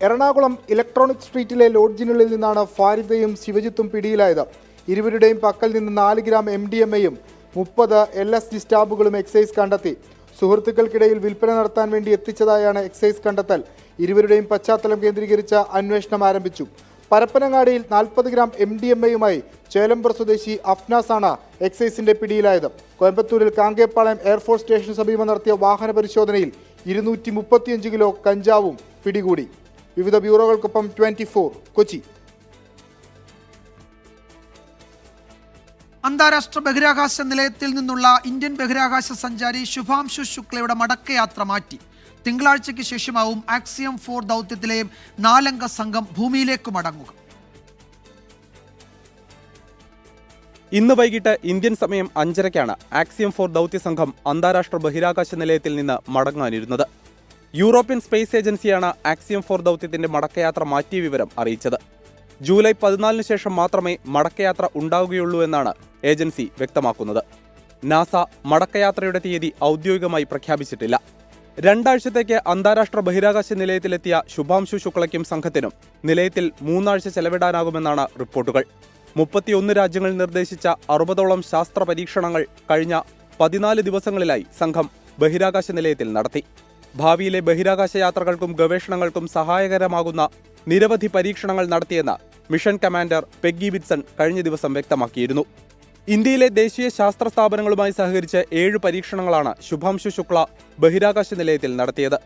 എറണാകുളം ഇലക്ട്രോണിക് സ്ട്രീറ്റിലെ ലോഡ്ജിനുള്ളിൽ നിന്നാണ് ഫാരിദയും ശിവജിത്തും പിടിയിലായത്. ഇരുവരുടെയും പക്കൽ നിന്ന് 4 ഗ്രാം MDMAയും 30 LSD സ്റ്റാമ്പുകളും എക്സൈസ് കണ്ടെത്തി. സുഹൃത്തുക്കൾക്കിടയിൽ വിൽപ്പന നടത്താൻ വേണ്ടി എത്തിച്ചതായാണ് എക്സൈസ് കണ്ടെത്തൽ. ഇരുവരുടെയും പശ്ചാത്തലം കേന്ദ്രീകരിച്ച അന്വേഷണം ആരംഭിച്ചു. പരപ്പനങ്ങാടിയിൽ 40 ഗ്രാം MDMAയുമായി ചേലമ്പർ സ്വദേശി അഫ്നാസാണ് എക്സൈസിന്റെ പിടിയിലായത്. കോയമ്പത്തൂരിൽ കാങ്കേപ്പാളയം എയർഫോഴ്സ് സ്റ്റേഷൻ സമീപം നടത്തിയ വാഹന പരിശോധനയിൽ 235 കിലോ കഞ്ചാവും പിടികൂടി. വിവിധ ബ്യൂറോകൾക്കൊപ്പം 24 കൊച്ചി. അന്താരാഷ്ട്ര ബഹിരാകാശ നിലയത്തിൽ നിന്നുള്ള ഇന്ത്യൻ ബഹിരാകാശ സഞ്ചാരി ശുഭാംശു ശുക്ലയുടെ മടക്കയാത്ര മാറ്റി. തിങ്കളാഴ്ചയ്ക്ക് ശേഷമാവും ആക്സിയം 4 ദൗത്യത്തിലെ 4-അംഗ സംഘം ഭൂമിയിലേക്ക് മടങ്ങുക. ഇന്ന് വൈകിട്ട് ഇന്ത്യൻ സമയം 5:30-ക്കാണ് ആക്സിയം 4 ദൗത്യ സംഘം അന്താരാഷ്ട്ര ബഹിരാകാശ നിലയത്തിൽ നിന്ന് മടങ്ങാനിരുന്നത്. യൂറോപ്യൻ സ്പേസ് ഏജൻസിയാണ് ആക്സിയം 4 ദൗത്യത്തിന്റെ മടക്കയാത്ര മാറ്റിയ വിവരം അറിയിച്ചത്. ജൂലൈ 14 ശേഷം മാത്രമേ മടക്കയാത്ര ഉണ്ടാവുകയുള്ളൂ എന്നാണ് ഏജൻസി വ്യക്തമാക്കുന്നത്. നാസ മടക്കയാത്രയുടെ തീയതി ഔദ്യോഗികമായി പ്രഖ്യാപിച്ചിട്ടില്ല. 2 ആഴ്ചത്തേക്ക് അന്താരാഷ്ട്ര ബഹിരാകാശ നിലയത്തിലെത്തിയ ശുഭാംശു ശുക്ലയ്ക്കും സംഘത്തിനും നിലയത്തിൽ 3 ആഴ്ച ചെലവിടാനാകുമെന്നാണ് റിപ്പോർട്ടുകൾ. 31 രാജ്യങ്ങൾ നിർദ്ദേശിച്ച 60ഓളം ശാസ്ത്ര പരീക്ഷണങ്ങൾ കഴിഞ്ഞ 14 ദിവസങ്ങളിലായി സംഘം ബഹിരാകാശ നിലയത്തിൽ നടത്തി. ഭാവിയിലെ ബഹിരാകാശ യാത്രകൾക്കും ഗവേഷണങ്ങൾക്കും സഹായകരമാകുന്ന നിരവധി പരീക്ഷണങ്ങൾ നടത്തിയെന്ന് മിഷൻ കമാൻഡർ പെഗ്ഗി വിറ്റ്സൺ കഴിഞ്ഞ ദിവസം വ്യക്തമാക്കിയിരുന്നു. ഇന്ത്യയിലെ ദേശീയ ശാസ്ത്ര സ്ഥാപനങ്ങളുമായി സഹകരിച്ച് 7 പരീക്ഷണങ്ങളാണ് ശുഭാംശു ശുക്ല ബഹിരാകാശ നിലയത്തിൽ നടത്തിയത്.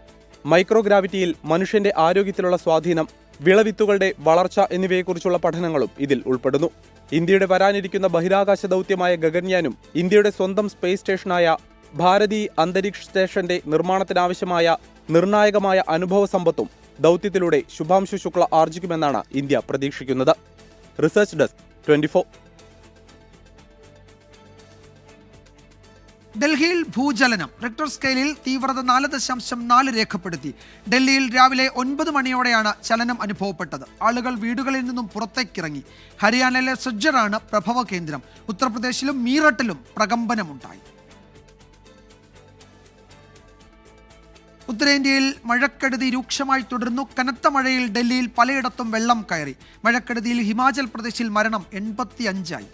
മൈക്രോഗ്രാവിറ്റിയിൽ മനുഷ്യന്റെ ആരോഗ്യത്തിലുള്ള സ്വാധീനം, വിളവിത്തുകളുടെ വളർച്ച എന്നിവയെക്കുറിച്ചുള്ള പഠനങ്ങളും ഇതിൽ ഉൾപ്പെടുന്നു. ഇന്ത്യയുടെ വരാനിരിക്കുന്ന ബഹിരാകാശ ദൗത്യമായ ഗഗൻയാനും ഇന്ത്യയുടെ സ്വന്തം സ്പേസ് സ്റ്റേഷനായ ഭാരതി അന്തരീക്ഷ സ്റ്റേഷന്റെ നിർമ്മാണത്തിനാവശ്യമായ നിർണായകമായ അനുഭവ സമ്പത്തും ദൗത്യത്തിലൂടെ ശുഭാംശു ശുക്ല ആർജിക്കുമെന്നാണ് ഇന്ത്യ പ്രതീക്ഷിക്കുന്നത്. Research desk 24. ഡൽഹിയിൽ ഭൂചലനം. റിക്ടർ സ്കെയിലിൽ തീവ്രത 4.4 രേഖപ്പെടുത്തി. ഡൽഹിയിൽ രാവിലെ 9 മണിയോടെയാണ് ചലനം അനുഭവപ്പെട്ടത്. ആളുകൾ വീടുകളിൽ നിന്നും പുറത്തേക്കിറങ്ങി. ഹരിയാനയിലെ സജ്ജറാണ് പ്രഭവ കേന്ദ്രം. ഉത്തർപ്രദേശിലും മീററ്റിലും പ്രകമ്പനമുണ്ടായി. ഉത്തരേന്ത്യയിൽ മഴക്കെടുതി രൂക്ഷമായി തുടരുന്നു. കനത്ത മഴയിൽ ഡൽഹിയിൽ പലയിടത്തും വെള്ളം കയറി. മഴക്കെടുതിയിൽ ഹിമാചൽ പ്രദേശിൽ മരണം 85ആയി.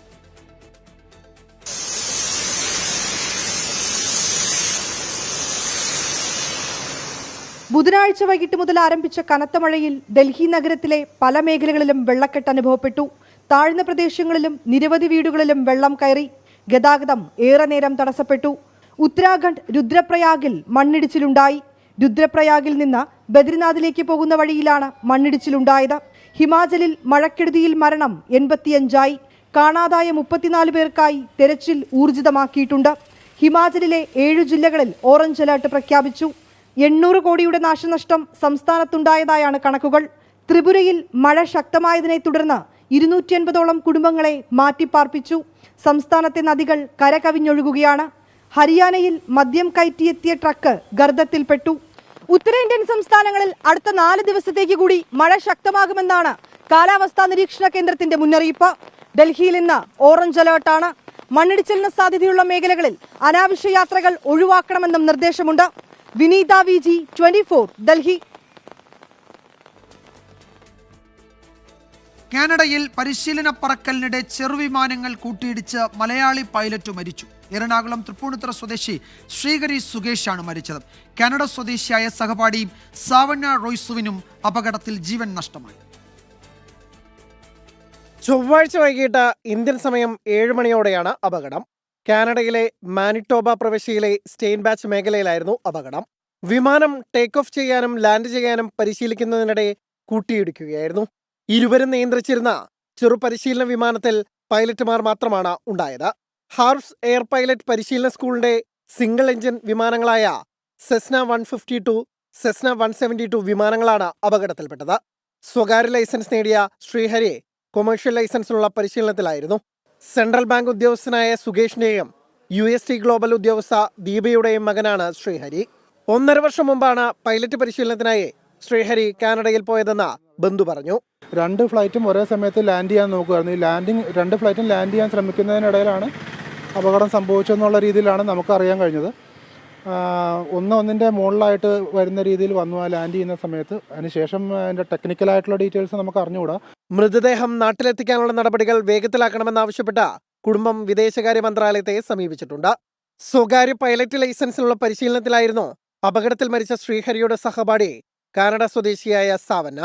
ബുധനാഴ്ച വൈകിട്ട് മുതൽ ആരംഭിച്ച കനത്ത മഴയിൽ ഡൽഹി നഗരത്തിലെ പല മേഖലകളിലും വെള്ളക്കെട്ട് അനുഭവപ്പെട്ടു. താഴ്ന്ന പ്രദേശങ്ങളിലും നിരവധി വീടുകളിലും വെള്ളം കയറി. ഗതാഗതം ഏറെ നേരം തടസ്സപ്പെട്ടു. ഉത്തരാഖണ്ഡ് രുദ്രപ്രയാഗിൽ മണ്ണിടിച്ചിലുണ്ടായി. രുദ്രപ്രയാഗിൽ നിന്ന് ബദ്രിനാഥിലേക്ക് പോകുന്ന വഴിയിലാണ് മണ്ണിടിച്ചിലുണ്ടായത്. ഹിമാചലിൽ മഴക്കെടുതിയിൽ മരണം 85ആയി. കാണാതായ 34 പേർക്കായി തെരച്ചിൽ ഊർജിതമാക്കിയിട്ടുണ്ട്. ഹിമാചലിലെ 7 ജില്ലകളിൽ ഓറഞ്ച് അലർട്ട് പ്രഖ്യാപിച്ചു. 800 കോടിയുടെ നാശനഷ്ടം സംസ്ഥാനത്തുണ്ടായതായാണ് കണക്കുകൾ. ത്രിപുരയിൽ മഴ ശക്തമായതിനെ തുടർന്ന് 250ഓളം കുടുംബങ്ങളെ മാറ്റിപ്പാർപ്പിച്ചു. സംസ്ഥാനത്തെ നദികൾ കരകവിഞ്ഞൊഴുകുകയാണ്. ഹരിയാനയിൽ മദ്യം കയറ്റിയെത്തിയ ട്രക്ക് ഗർത്തത്തിൽപ്പെട്ടു. ഉത്തരേന്ത്യൻ സംസ്ഥാനങ്ങളിൽ അടുത്ത 4 ദിവസത്തേക്ക് കൂടി മഴ ശക്തമാകുമെന്നാണ് കാലാവസ്ഥാ നിരീക്ഷണ കേന്ദ്രത്തിന്റെ മുന്നറിയിപ്പ്. ഡൽഹിയിൽ ഇന്ന് ഓറഞ്ച് അലേർട്ടാണ്. മണ്ണിടിച്ചിലിന് സാധ്യതയുള്ള മേഖലകളിൽ അനാവശ്യ യാത്രകൾ ഒഴിവാക്കണമെന്നും നിർദ്ദേശമുണ്ട്. വിനീത VG 24 ഡൽഹി. കാനഡയിൽ പരിശീലന പറക്കലിനിടെ ചെറുവിമാനങ്ങൾ കൂട്ടിയിടിച്ച് മലയാളി പൈലറ്റ് മരിച്ചു. എറണാകുളം തൃപ്പൂണിത്തുറ സ്വദേശി ശ്രീഹരി സുകേഷാണ് മരിച്ചത്. കാനഡ സ്വദേശിയായ സഹപാഠി സാവണ്യ റോയ്സുവിനും അപകടത്തിൽ ജീവൻ നഷ്ടമായി. ചൊവ്വാഴ്ച വൈകിട്ട് ഇന്ത്യൻ സമയം 7 മണിയോടെയാണ് അപകടം. കാനഡയിലെ മാനിറ്റോബ പ്രവിശ്യയിലെ സ്റ്റെയിൻബാച്ച് മേഖലയിലായിരുന്നു അപകടം. വിമാനം ടേക്ക് ഓഫ് ചെയ്യാനും ലാൻഡ് ചെയ്യാനും പരിശീലിക്കുന്നതിനിടെ കൂട്ടിയിടിക്കുകയായിരുന്നു. ഇരുവരും നിയന്ത്രിച്ചിരുന്ന ചെറു പരിശീലന വിമാനത്തിൽ പൈലറ്റുമാർ മാത്രമാണ് ഉണ്ടായത്. ഹാർപ്സ് എയർ പൈലറ്റ് പരിശീലന സ്കൂളിന്റെ സിംഗിൾ എഞ്ചിൻ വിമാനങ്ങളായ സെസ്ന 152, സെസ്ന 172 വിമാനങ്ങളാണ് അപകടത്തിൽപ്പെട്ടത്. സ്വകാര്യ ലൈസൻസ് നേടിയ ശ്രീഹരി കൊമേഴ്ഷ്യൽ ലൈസൻസിനുള്ള പരിശീലനത്തിലായിരുന്നു. സെൻട്രൽ ബാങ്ക് ഉദ്യോഗസ്ഥനായ സുകേഷിന്റെയും UST ഗ്ലോബൽ ഉദ്യോഗസ്ഥ ദീപയുടെയും മകനാണ് ശ്രീഹരി. 1.5 വർഷം മുമ്പാണ് പൈലറ്റ് പരിശീലനത്തിനായി ശ്രീഹരി കാനഡയിൽ പോയതെന്ന് ബന്ധു പറഞ്ഞു. 2 ഫ്ലൈറ്റും ഒരേ സമയത്ത് ലാൻഡ് ചെയ്യാൻ നോക്കുമായിരുന്നു. ഈ 2 ഫ്ലൈറ്റും ലാൻഡ് ചെയ്യാൻ ശ്രമിക്കുന്നതിനിടയിലാണ് അപകടം സംഭവിച്ചതെന്നുള്ള രീതിയിലാണ് നമുക്ക് അറിയാൻ കഴിഞ്ഞത്. ഒന്നിൻ്റെ മുകളിലായിട്ട് വരുന്ന രീതിയിൽ വന്നു ആ ലാൻഡ് ചെയ്യുന്ന സമയത്ത്. അതിനുശേഷം അതിൻ്റെ ടെക്നിക്കലായിട്ടുള്ള ഡീറ്റെയിൽസ് നമുക്ക് അറിഞ്ഞുകൂടാ. മൃതദേഹം നാട്ടിലെത്തിക്കാനുള്ള നടപടികൾ വേഗത്തിലാക്കണമെന്നാവശ്യപ്പെട്ട കുടുംബം വിദേശകാര്യ മന്ത്രാലയത്തെ സമീപിച്ചിട്ടുണ്ട്. സ്വകാര്യ പൈലറ്റ് ലൈസൻസിനുള്ള പരിശീലനത്തിലായിരുന്നു അപകടത്തിൽ മരിച്ച ശ്രീഹരിയുടെ സഹപാഠി കാനഡ സ്വദേശിയായ സാവന്ന.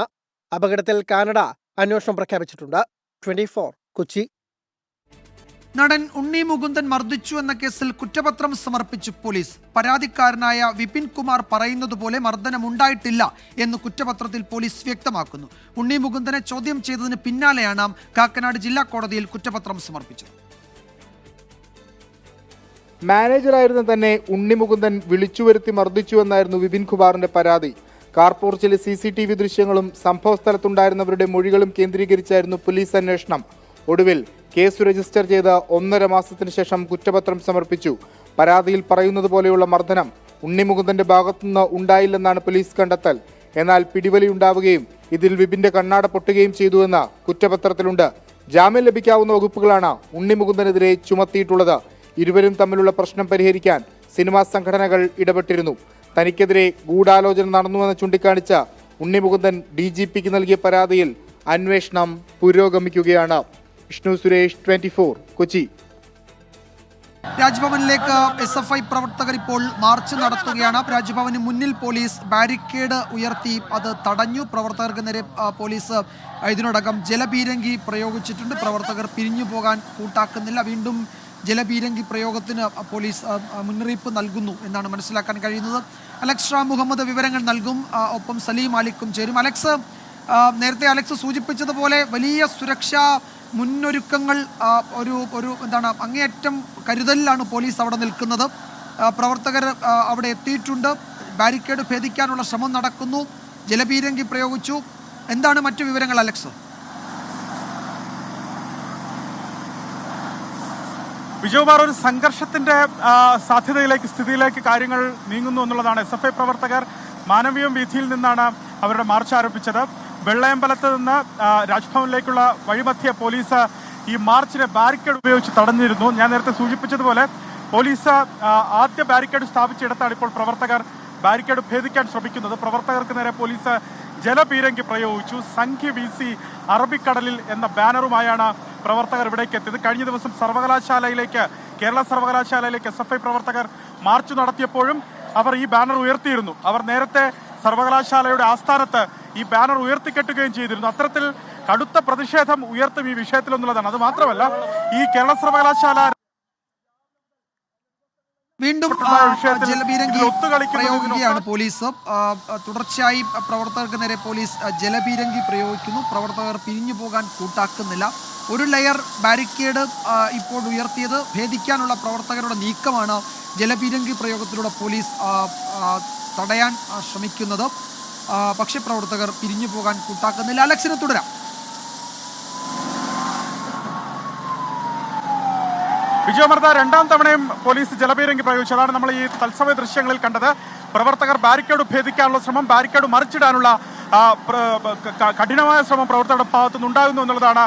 അപകടത്തിൽ കാനഡ അന്വേഷണം പ്രഖ്യാപിച്ചിട്ടുണ്ട്. 24 കൊച്ചി. നടൻ ഉണ്ണി മുകുന്ദൻ മർദ്ദിച്ചു എന്ന കേസിൽ കുറ്റപത്രം സമർപ്പിച്ചു പോലീസ്. പരാതിക്കാരനായ വിപിൻ കുമാർ പറയുന്നതുപോലെ മർദ്ദനമുണ്ടായിട്ടില്ല എന്ന് കുറ്റപത്രത്തിൽ പോലീസ് വ്യക്തമാക്കുന്നു. ഉണ്ണി മുകുന്ദനെ ചോദ്യം ചെയ്തതിന് പിന്നാലെയാണ് കാക്കനാട് ജില്ലാ കോടതിയിൽ കുറ്റപത്രം സമർപ്പിച്ചത്. മാനേജറായിരുന്ന തന്നെ ഉണ്ണിമുകുന്ദൻ വിളിച്ചുവരുത്തി മർദ്ദിച്ചുവെന്നായിരുന്നു വിപിൻ കുമാറിന്റെ പരാതി. കാർപോർച്ചിലെ CCTV ദൃശ്യങ്ങളും സംഭവസ്ഥലത്തുണ്ടായിരുന്നവരുടെ മൊഴികളും കേന്ദ്രീകരിച്ചായിരുന്നു പോലീസ് അന്വേഷണം. ഒടുവിൽ കേസ് രജിസ്റ്റർ ചെയ്ത് 1.5 മാസത്തിന് ശേഷം കുറ്റപത്രം സമർപ്പിച്ചു. പരാതിയിൽ പറയുന്നത് പോലെയുള്ള മർദ്ദനം ഉണ്ണിമുകുന്ദന്റെ ഭാഗത്തുനിന്ന് ഉണ്ടായില്ലെന്നാണ് പോലീസ് കണ്ടെത്തൽ. എന്നാൽ പിടിവലിയുണ്ടാവുകയും ഇതിൽ വിപിന്റെ കണ്ണാട പൊട്ടുകയും ചെയ്തുവെന്ന് കുറ്റപത്രത്തിലുണ്ട്. ജാമ്യം ലഭിക്കാവുന്ന വകുപ്പുകളാണ് ഉണ്ണിമുകുന്ദനെതിരെ ചുമത്തിയിട്ടുള്ളത്. ഇരുവരും തമ്മിലുള്ള പ്രശ്നം പരിഹരിക്കാൻ സിനിമാ സംഘടനകൾ ഇടപെട്ടിരുന്നു. തനിക്കെതിരെ ഗൂഢാലോചന നടന്നുവെന്ന് ചൂണ്ടിക്കാണിച്ച ഉണ്ണിമുകുന്ദൻ DGPക്ക് നൽകിയ പരാതിയിൽ അന്വേഷണം പുരോഗമിക്കുകയാണ്. വിഷ്ണു സുരേഷ് 24 കൊച്ചി. രാജ്ഭവനിലേക്ക് SFI പ്രവർത്തകർ ഇപ്പോൾ മാർച്ച് നടത്തുകയാണ്. രാജ്ഭവന് മുന്നിൽ പോലീസ് ബാരിക്കേഡ് ഉയർത്തി അത് തടഞ്ഞു. പ്രവർത്തകർക്ക് നേരെ പോലീസ് ഇതിനോടകം ജലപീരങ്കി പ്രയോഗിച്ചിട്ടുണ്ട്. പ്രവർത്തകർ പിരിഞ്ഞു പോകാൻ കൂട്ടാക്കുന്നില്ല. വീണ്ടും ജലപീരങ്കി പ്രയോഗത്തിന് പോലീസ് മുന്നറിയിപ്പ് നൽകുന്നു എന്നാണ് മനസ്സിലാക്കാൻ കഴിയുന്നത്. അലക്സ് റാം മുഹമ്മദ് വിവരങ്ങൾ നൽകും. ഒപ്പം സലീം മാലിക്കും ചേരും. നേരത്തെ അലക്സ് സൂചിപ്പിച്ചതുപോലെ വലിയ സുരക്ഷാ മുന്നൊരുക്കങ്ങൾ ഒരു എന്താണ് അങ്ങേയറ്റം കരുതലിലാണ് പോലീസ് അവിടെ നിൽക്കുന്നത്. പ്രവർത്തകർ അവിടെ എത്തിയിട്ടുണ്ട്. ബാരിക്കേഡ് ഭേദിക്കാനുള്ള ശ്രമം നടക്കുന്നു. ജലപീരങ്കി പ്രയോഗിച്ചു. എന്താണ് മറ്റു വിവരങ്ങൾ അലക്സ്? വിജയകുമാർ, ഒരു സംഘർഷത്തിന്റെ സ്ഥിതിയിലേക്ക് കാര്യങ്ങൾ നീങ്ങുന്നു എന്നുള്ളതാണ്. SFI പ്രവർത്തകർ മാനവീയം വീഥിയിൽ നിന്നാണ് അവരുടെ മാർച്ച് ആരംഭിച്ചത്. വെള്ളയമ്പലത്ത് നിന്ന് രാജ്ഭവനിലേക്കുള്ള വഴിമധ്യേ പോലീസ് ഈ മാർച്ചിനെ ബാരിക്കേഡ് ഉപയോഗിച്ച് തടഞ്ഞിരുന്നു. ഞാൻ നേരത്തെ സൂചിപ്പിച്ചതുപോലെ പോലീസ് ആദ്യ ബാരിക്കേഡ് സ്ഥാപിച്ചിടത്താണ് ഇപ്പോൾ പ്രവർത്തകർ ബാരിക്കേഡ് ഭേദിക്കാൻ ശ്രമിക്കുന്നത്. പ്രവർത്തകർക്ക് നേരെ പോലീസ് ജലപീരങ്കി പ്രയോഗിച്ചു. സംഖ്യ വീസി അറബിക്കടലിൽ എന്ന ബാനറുമായാണ് പ്രവർത്തകർ ഇവിടേക്ക് എത്തിയത്. കഴിഞ്ഞ ദിവസം കേരള സർവകലാശാലയിലേക്ക് SFI പ്രവർത്തകർ മാർച്ച് നടത്തിയപ്പോഴും അവർ ഈ ബാനർ ഉയർത്തിയിരുന്നു. അവർ നേരത്തെ സർവകലാശാലയുടെ ആസ്ഥാനത്ത് ഈ ബാനർ ഉയർത്തിക്കെട്ടുകയും ചെയ്തിരുന്നു. അത്തരത്തിൽ കടുത്ത പ്രതിഷേധം ഉയർത്തും ഈ വിഷയത്തിലെന്നുള്ളതാണ്. അത് മാത്രമല്ല, ഈ കേരള സർവകലാശാല വീണ്ടും ജലപീരങ്കി പ്രയോഗിക്കുകയാണ് പോലീസ്. തുടർച്ചയായി പ്രവർത്തകർക്ക് നേരെ പോലീസ് ജലപീരങ്കി പ്രയോഗിക്കുന്നു. പ്രവർത്തകർ പിരിഞ്ഞു പോകാൻ കൂട്ടാക്കുന്നില്ല. ഒരു ലെയർ ബാരിക്കേഡ് ഇപ്പോൾ ഉയർത്തിയത് ഭേദിക്കാനുള്ള പ്രവർത്തകരുടെ നീക്കമാണ് ജലപീരങ്കി പ്രയോഗത്തിലൂടെ പോലീസ് തടയാൻ ശ്രമിക്കുന്നത്. പക്ഷേ പ്രവർത്തകർ പിരിഞ്ഞു പോകാൻ കൂട്ടാക്കുന്നില്ല. അലക്സിന് തുടരാം. വിജയമർദ്ദ രണ്ടാം തവണയും പോലീസ് ജലപീരങ്കി പ്രയോഗിച്ചു. അതാണ് നമ്മൾ ഈ തത്സമയ ദൃശ്യങ്ങളിൽ കണ്ടത്. പ്രവർത്തകർ ബാരിക്കേഡ് ഭേദിക്കാനുള്ള ശ്രമം, ബാരിക്കേഡ് മറിച്ചിടാനുള്ള കഠിനമായ ശ്രമം പ്രവർത്തകരുടെ ഭാഗത്തുനിന്ന് ഉണ്ടാകുന്നു എന്നുള്ളതാണ്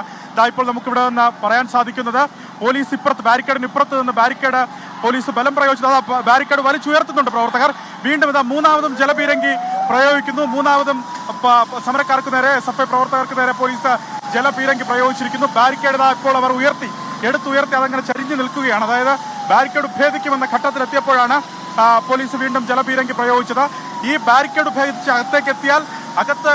ഇപ്പോൾ നമുക്കിവിടെ നിന്ന് പറയാൻ സാധിക്കുന്നത്. പോലീസ് ഇപ്പുറത്ത് ബാരിക്കേഡിന് ഇപ്പുറത്ത് നിന്ന് ബാരിക്കേഡ് പോലീസ് ബലം പ്രയോഗിച്ചത് ബാരിക്കേഡ് വലിച്ചുയർത്തുന്നുണ്ട് പ്രവർത്തകർ. വീണ്ടും ഇതാ മൂന്നാമതും ജലപീരങ്കി പ്രയോഗിക്കുന്നു. മൂന്നാമതും സമരക്കാർക്ക് നേരെ SFI പ്രവർത്തകർക്ക് നേരെ പോലീസ് ജലപീരങ്കി പ്രയോഗിച്ചിരിക്കുന്നു. ബാരിക്കേഡ് ഇപ്പോൾ അവർ എടുത്തുയർത്തി അതങ്ങനെ ചരിഞ്ഞു നിൽക്കുകയാണ്. അതായത് ബാരിക്കേഡ് ഭേദിക്കുമെന്ന ഘട്ടത്തിലെത്തിയപ്പോഴാണ് പോലീസ് വീണ്ടും ജലപീരങ്കി പ്രയോഗിച്ചത്. ഈ ബാരിക്കേഡ് ഭേദിച്ച് അകത്തേക്ക് എത്തിയാൽ അകത്ത്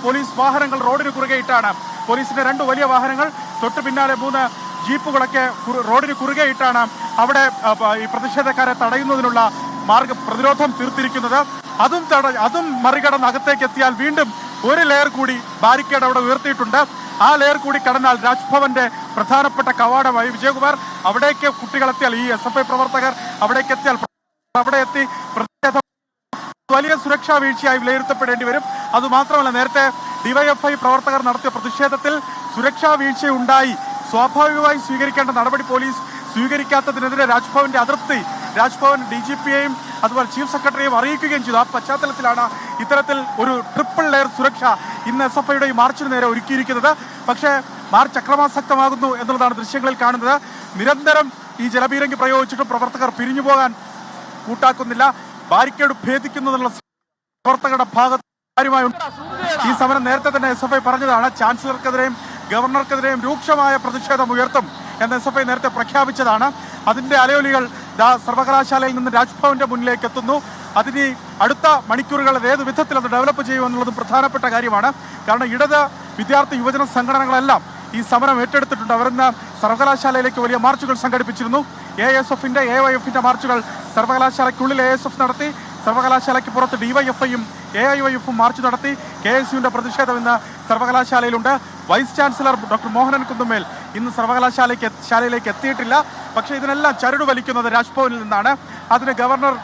പോലീസ് വാഹനങ്ങൾ റോഡിന് കുറുകെയിട്ടാണ്, പോലീസിന്റെ 2 വലിയ വാഹനങ്ങൾ തൊട്ട് പിന്നാലെ 3 ജീപ്പുകളൊക്കെ റോഡിന് കുറുകെയിട്ടാണ് അവിടെ ഈ പ്രതിഷേധക്കാരെ തടയുന്നതിനുള്ള പ്രതിരോധം തീർത്തിരിക്കുന്നത്. അതും മറികടന്ന് അകത്തേക്ക് എത്തിയാൽ വീണ്ടും ഒരു ലെയർ കൂടി ബാരിക്കേഡ് അവിടെ ഉയർത്തിയിട്ടുണ്ട്. ആ ലെയർ കൂടി കടന്നാൽ രാജ്ഭവന്റെ പ്രധാനപ്പെട്ട കവാടമായി വിജയകുമാർ അവിടേക്ക് കുട്ടികളെത്തിയാൽ, ഈ SFI പ്രവർത്തകർ അവിടേക്ക് എത്തിയാൽ അവിടെ എത്തി പ്രതിഷേധം വലിയ സുരക്ഷാ വീഴ്ചയായി വിലയിരുത്തപ്പെടേണ്ടി വരും. അതുമാത്രമല്ല, നേരത്തെ DYFI പ്രവർത്തകർ നടത്തിയ പ്രതിഷേധത്തിൽ സുരക്ഷാ വീഴ്ചയുണ്ടായി. സ്വാഭാവികമായി സ്വീകരിക്കേണ്ട നടപടി പോലീസ് സ്വീകരിക്കാത്തതിനെതിരെ രാജ്ഭവന്റെ അതൃപ്തി രാജ്ഭവൻ DGPയെയും അതുപോലെ ചീഫ് സെക്രട്ടറിയെയും അറിയിക്കുകയും ചെയ്തു. ആ പശ്ചാത്തലത്തിലാണ് ഇത്തരത്തിൽ ഒരു ട്രിപ്പിൾ ലെയർ സുരക്ഷ ഇന്ന് SFIയുടെ ഈ മാർച്ചിന് നേരെ ഒരുക്കിയിരിക്കുന്നത്. പക്ഷേ മാർച്ച് അക്രമാസക്തമാകുന്നു എന്നുള്ളതാണ് ദൃശ്യങ്ങളിൽ കാണുന്നത്. നിരന്തരം ഈ ജലപീരങ്കി പ്രയോഗിച്ചിട്ടും പ്രവർത്തകർ പിരിഞ്ഞു പോകാൻ കൂട്ടാക്കുന്നില്ല. ബാരിക്കേഡ് ഭേദിക്കുന്നതിനുള്ള പ്രവർത്തകരുടെ ഭാഗത്ത് കാര്യമായുണ്ട്. ഈ സമരം നേരത്തെ തന്നെ SFI പറഞ്ഞതാണ്. ചാൻസലർക്കെതിരെയും ഗവർണർക്കെതിരെയും രൂക്ഷമായ പ്രതിഷേധം ഉയർത്തും എന്ന് SFI നേരത്തെ പ്രഖ്യാപിച്ചതാണ്. അതിന്റെ അലയൊലികൾ സർവകലാശാലയിൽ നിന്ന് രാജ്ഭവന്റെ മുന്നിലേക്ക് എത്തുന്നു. അതിന് അടുത്ത മണിക്കൂറുകൾ ഏത് വിധത്തിൽ അത് ഡെവലപ്പ് ചെയ്യുമെന്നുള്ളതും പ്രധാനപ്പെട്ട കാര്യമാണ്. കാരണം ഇടത് വിദ്യാർത്ഥി യുവജന സംഘടനകളെല്ലാം ഈ സമരം ഏറ്റെടുത്തിട്ടുണ്ട്. അവരിന്ന് സർവകലാശാലയിലേക്ക് വലിയ മാർച്ചുകൾ സംഘടിപ്പിച്ചിരുന്നു. ASFന്റെ AYFന്റെ മാർച്ചുകൾ സർവകലാശാലയ്ക്കുള്ളിൽ ASF നടത്തി. സർവകലാശാലയ്ക്ക് പുറത്ത് DYFIയും AIYFും മാർച്ച് നടത്തി. KSUവിന്റെ പ്രതിഷേധം ഇന്ന് സർവകലാശാലയിലുണ്ട്. വൈസ് ചാൻസലർ ഡോക്ടർ മോഹനൻ കുന്നുമേൽ ഇന്ന് സർവകലാശാലയിലേക്ക് എത്തിയിട്ടില്ല. പക്ഷേ ഇതിനെല്ലാം ചരട് വലിക്കുന്നത് രാജ്ഭവനിൽ നിന്നാണ്. അതിന്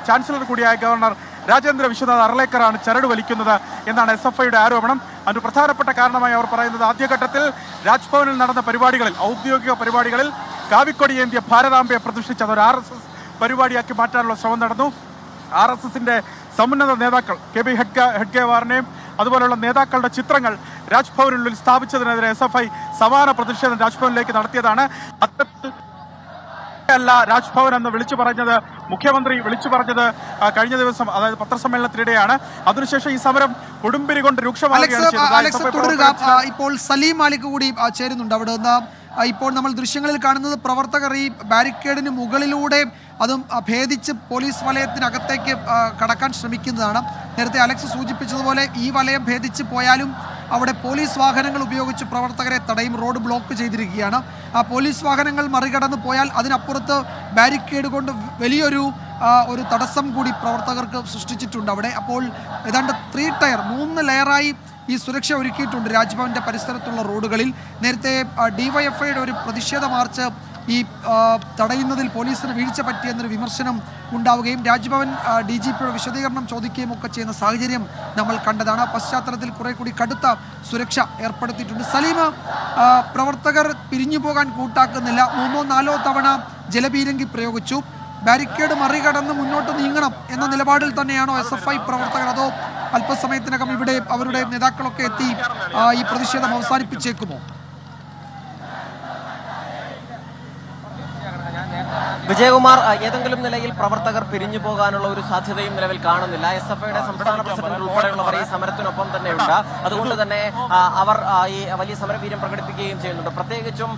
ചാൻസലർ കൂടിയായ ഗവർണർ രാജേന്ദ്ര വിശ്വനാഥ് അർലേക്കറാണ് ചരട് വലിക്കുന്നത് എന്നാണ് SFIയുടെ ആരോപണം. അതിന് പ്രധാനപ്പെട്ട കാരണമായി അവർ പറയുന്നത്, ആദ്യഘട്ടത്തിൽ രാജ്ഭവനിൽ നടന്ന പരിപാടികളിൽ, ഔദ്യോഗിക പരിപാടികളിൽ കാവിക്കൊടിയേന്തിയ ഭാരതാംബയെ പ്രതിഷ്ഠിച്ചത് ഒരു RSS പരിപാടിയാക്കി മാറ്റാനുള്ള ശ്രമം നടന്നു. RSSന്റെ സമുന്നത നേതാക്കൾ KB ഹെഡ്ഗേവാറിനെയും അതുപോലെയുള്ള നേതാക്കളുടെ ചിത്രങ്ങൾ രാജ്ഭവനുള്ളിൽ സ്ഥാപിച്ചതിനെതിരെ SFI സമാന പ്രതിഷേധം രാജ്ഭവനിലേക്ക് നടത്തിയതാണ്. അല്ല രാജ്ഭവൻ എന്ന് മുഖ്യമന്ത്രി വിളിച്ചു പറഞ്ഞത് കഴിഞ്ഞ ദിവസം, അതായത് പത്രസമ്മേളനത്തിനിടെയാണ്. അതിനുശേഷം ഈ സമരം കൊടുമ്പിരി കൊണ്ട് രൂക്ഷമാവുകയാണ്. ഇപ്പോൾ സലീം മാലിക് കൂടി ചേരുന്നുണ്ട് അവിടെ നിന്ന്. ഇപ്പോൾ നമ്മൾ ദൃശ്യങ്ങളിൽ കാണുന്നത് പ്രവർത്തകർ ഈ ബാരിക്കേഡിന് മുകളിലൂടെ അതും ഭേദിച്ച് പോലീസ് വലയത്തിനകത്തേക്ക് കടക്കാൻ ശ്രമിക്കുന്നതാണ്. നേരത്തെ അലക്സ് സൂചിപ്പിച്ചതുപോലെ ഈ വലയം ഭേദിച്ച് പോയാലും അവിടെ പോലീസ് വാഹനങ്ങൾ ഉപയോഗിച്ച് പ്രവർത്തകരെ തടയും. റോഡ് ബ്ലോക്ക് ചെയ്തിരിക്കുകയാണ്. ആ പോലീസ് വാഹനങ്ങൾ മറികടന്ന് പോയാൽ അതിനപ്പുറത്ത് ബാരിക്കേഡ് കൊണ്ട് വലിയൊരു തടസ്സം കൂടി പ്രവർത്തകർക്ക് സൃഷ്ടിച്ചിട്ടുണ്ട് അവിടെ. അപ്പോൾ ഏതാണ്ട് 3 ലെയറായി ഈ സുരക്ഷ ഒരുക്കിയിട്ടുണ്ട് രാജ്ഭവന്റെ പരിസരത്തുള്ള റോഡുകളിൽ. നേരത്തെ DYFIയുടെ ഒരു പ്രതിഷേധ മാർച്ച് ഈ തടയുന്നതിൽ പോലീസിന് വീഴ്ച പറ്റിയെന്നൊരു വിമർശനം ഉണ്ടാവുകയും രാജ്ഭവൻ DGPയുടെ വിശദീകരണം ചോദിക്കുകയും ഒക്കെ ചെയ്യുന്ന സാഹചര്യം നമ്മൾ കണ്ടതാണ്. പശ്ചാത്തലത്തിൽ കുറെ കൂടി കടുത്ത സുരക്ഷ ഏർപ്പെടുത്തിയിട്ടുണ്ട്. സലീമ, പ്രവർത്തകർ പിരിഞ്ഞു പോകാൻ കൂട്ടാക്കുന്നില്ല. 3-4 തവണ ജലപീരങ്കി പ്രയോഗിച്ചു. ബാരിക്കേഡ് മറികടന്ന് മുന്നോട്ട് നീങ്ങണം എന്ന നിലപാടിൽ തന്നെയാണോ SFI പ്രവർത്തകർ, അതോ അല്പസമയത്തിനകം ഇവിടെ അവരുടെ നേതാക്കളൊക്കെ എത്തി ഈ പ്രതിഷേധം അവസാനിപ്പിച്ചേക്കുമോ? വിജയകുമാർ, ഏതെങ്കിലും നിലയിൽ പ്രവർത്തകർ പിരിഞ്ഞു പോകാനുള്ള ഒരു സാധ്യതയും നിലവിൽ കാണുന്നില്ല. SFIയുടെ സംസ്ഥാന പ്രസിഡന്റ് ഉൾപ്പെടെയുള്ളവർ ഈ സമരത്തിനൊപ്പം തന്നെയുണ്ട്. അതുകൊണ്ട് തന്നെ അവർ ഈ വലിയ സമരവീര്യം പ്രകടിപ്പിക്കുകയും ചെയ്യുന്നുണ്ട്. പ്രത്യേകിച്ചും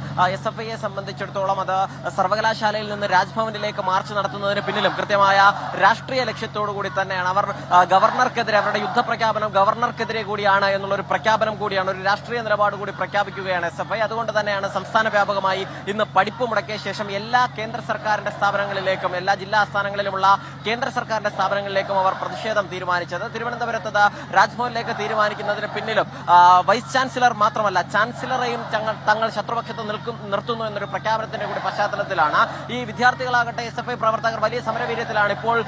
SFIയെ സംബന്ധിച്ചിടത്തോളം അത് സർവകലാശാലയിൽ നിന്ന് രാജ്ഭവനിലേക്ക് മാർച്ച് നടത്തുന്നതിന് പിന്നിലും കൃത്യമായ രാഷ്ട്രീയ ലക്ഷ്യത്തോടു കൂടി തന്നെയാണ്. അവർ ഗവർണർക്കെതിരെ, അവരുടെ യുദ്ധപ്രഖ്യാപനം ഗവർണർക്കെതിരെ കൂടിയാണ് എന്നുള്ളൊരു പ്രഖ്യാപനം കൂടിയാണ്, ഒരു രാഷ്ട്രീയ നിലപാട് കൂടി പ്രഖ്യാപിക്കുകയാണ് SFI. അതുകൊണ്ട് തന്നെയാണ് സംസ്ഥാന വ്യാപകമായി ഇന്ന് പഠിപ്പ് മുടക്കിയ ശേഷം എല്ലാ കേന്ദ്ര സർക്കാരിന്റെ സ്ഥാപനങ്ങളിലേക്കും എല്ലാ ജില്ലാ ആസ്ഥാനങ്ങളിലുമുള്ള കേന്ദ്ര സർക്കാരിന്റെ സ്ഥാപനങ്ങളിലേക്കും അവർ പ്രതിഷേധം തീരുമാനിച്ചത്. തിരുവനന്തപുരത്ത് രാജ്ഭവനിലേക്ക് തീരുമാനിക്കുന്നതിന് പിന്നിലും വൈസ് ചാൻസലർ മാത്രമല്ല, ചാൻസലറെയും തങ്ങൾ ശത്രുപക്ഷത്ത് നിർത്തുന്നു എന്നൊരു പ്രഖ്യാപനത്തിന്റെ കൂടി പശ്ചാത്തലത്തിലാണ്. ഈ വിദ്യാർത്ഥികളാകട്ടെ, SFI പ്രവർത്തകർ വലിയ സമരവീര്യത്തിലാണ്. ഇപ്പോൾ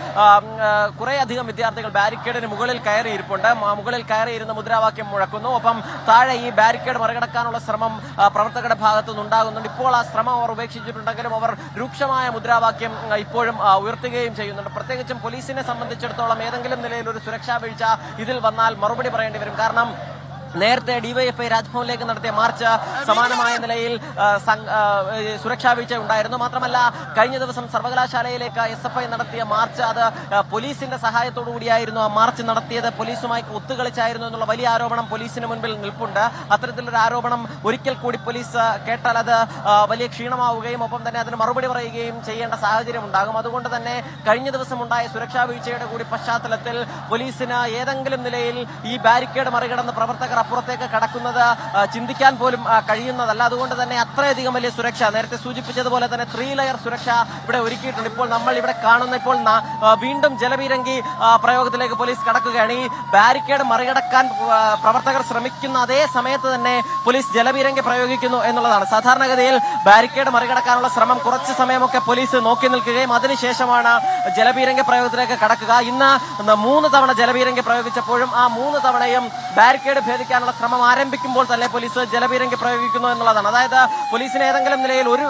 കുറേയധികം വിദ്യാർത്ഥികൾ ബാരിക്കേഡിന് മുകളിൽ കയറിയിരിപ്പുണ്ട്. മുകളിൽ കയറിയിരുന്ന മുദ്രാവാക്യം മുഴക്കുന്നു. ഒപ്പം താഴെ ഈ ബാരിക്കേഡ് മറികടക്കാനുള്ള ശ്രമം പ്രവർത്തകരുടെ ഭാഗത്തുനിന്ന് ഉണ്ടാകുന്നുണ്ട്. ഇപ്പോൾ ആ ശ്രമം അവർ ഉപേക്ഷിച്ചിട്ടുണ്ടെങ്കിലും അവർ രൂക്ഷമായ മുദ്രാവാക്യം ഇപ്പോഴും ഉയർത്തുകയും ചെയ്യുന്നുണ്ട്. പ്രത്യേകിച്ചും പോലീസിനെ സംബന്ധിച്ചിടത്തോളം ഏതെങ്കിലും നിലയിൽ ഒരു സുരക്ഷാ വീഴ്ച ഇതിൽ വന്നാൽ മറുപടി പറയേണ്ടി വരും. കാരണം നേരത്തെ ഡിവൈഎഫ്ഐ രാജ്ഭവനിലേക്ക് നടത്തിയ മാർച്ച് സമാനമായ നിലയിൽ സുരക്ഷാ വീഴ്ച ഉണ്ടായിരുന്നു. മാത്രമല്ല കഴിഞ്ഞ ദിവസം സർവകലാശാലയിലേക്ക് SFI നടത്തിയ മാർച്ച് അത് പോലീസിന്റെ സഹായത്തോടു കൂടിയായിരുന്നു ആ മാർച്ച് നടത്തിയത്. പോലീസുമായി ഒത്തുകളിച്ചായിരുന്നു എന്നുള്ള വലിയ ആരോപണം പോലീസിന് മുൻപിൽ നിൽപ്പുണ്ട്. അത്തരത്തിലൊരു ആരോപണം ഒരിക്കൽ കൂടി പോലീസ് കേട്ടാൽ അത് വലിയ ക്ഷീണമാവുകയും ഒപ്പം തന്നെ അതിന് മറുപടി പറയുകയും ചെയ്യേണ്ട സാഹചര്യം ഉണ്ടാകും. അതുകൊണ്ട് തന്നെ കഴിഞ്ഞ ദിവസം ഉണ്ടായ സുരക്ഷാ വീഴ്ചയുടെ കൂടി പശ്ചാത്തലത്തിൽ പോലീസിന് ഏതെങ്കിലും നിലയിൽ ഈ ബാരിക്കേഡ് മറികടന്ന് പ്രവർത്തകർ അപ്പുറത്തേക്ക് കടക്കുന്നത് ചിന്തിക്കാൻ പോലും കഴിയുന്നതല്ല. അതുകൊണ്ട് തന്നെ അത്രയധികം വലിയ സുരക്ഷ, നേരത്തെ സൂചിപ്പിച്ചതുപോലെ തന്നെ 3 ലെയർ സുരക്ഷ ഇവിടെ ഒരുക്കിയിട്ടുണ്ട്. ഇപ്പോൾ നമ്മൾ ഇവിടെ കാണുന്ന ഇപ്പോൾ വീണ്ടും ജലപീരങ്കി പ്രയോഗത്തിലേക്ക് പോലീസ് കടക്കുകയാണ്. ഈ ബാരിക്കേഡ് മറികടക്കാൻ പ്രവർത്തകർ ശ്രമിക്കുന്ന അതേ സമയത്ത് തന്നെ പോലീസ് ജലപീരങ്കി പ്രയോഗിക്കുന്നു എന്നുള്ളതാണ്. സാധാരണഗതിയിൽ ബാരിക്കേഡ് മറികടക്കാനുള്ള ശ്രമം കുറച്ച് സമയമൊക്കെ പോലീസ് നോക്കി നിൽക്കുകയും അതിനുശേഷമാണ് ജലപീരങ്കി പ്രയോഗത്തിലേക്ക് കടക്കുക. ഇന്ന് 3 തവണ ജലപീരങ്കി പ്രയോഗിച്ചപ്പോഴും ആ 3 തവണയും ബാരിക്കേഡ് ഭേദിക്കാനുള്ള ശ്രമം ആരംഭിക്കുമ്പോൾ തന്നെ പോലീസ് ജലപീരങ്കി പ്രയോഗിക്കുന്നു എന്നുള്ളതാണ്. അതായത് പോലീസിന് ഏതെങ്കിലും നിലയിൽ ഒരു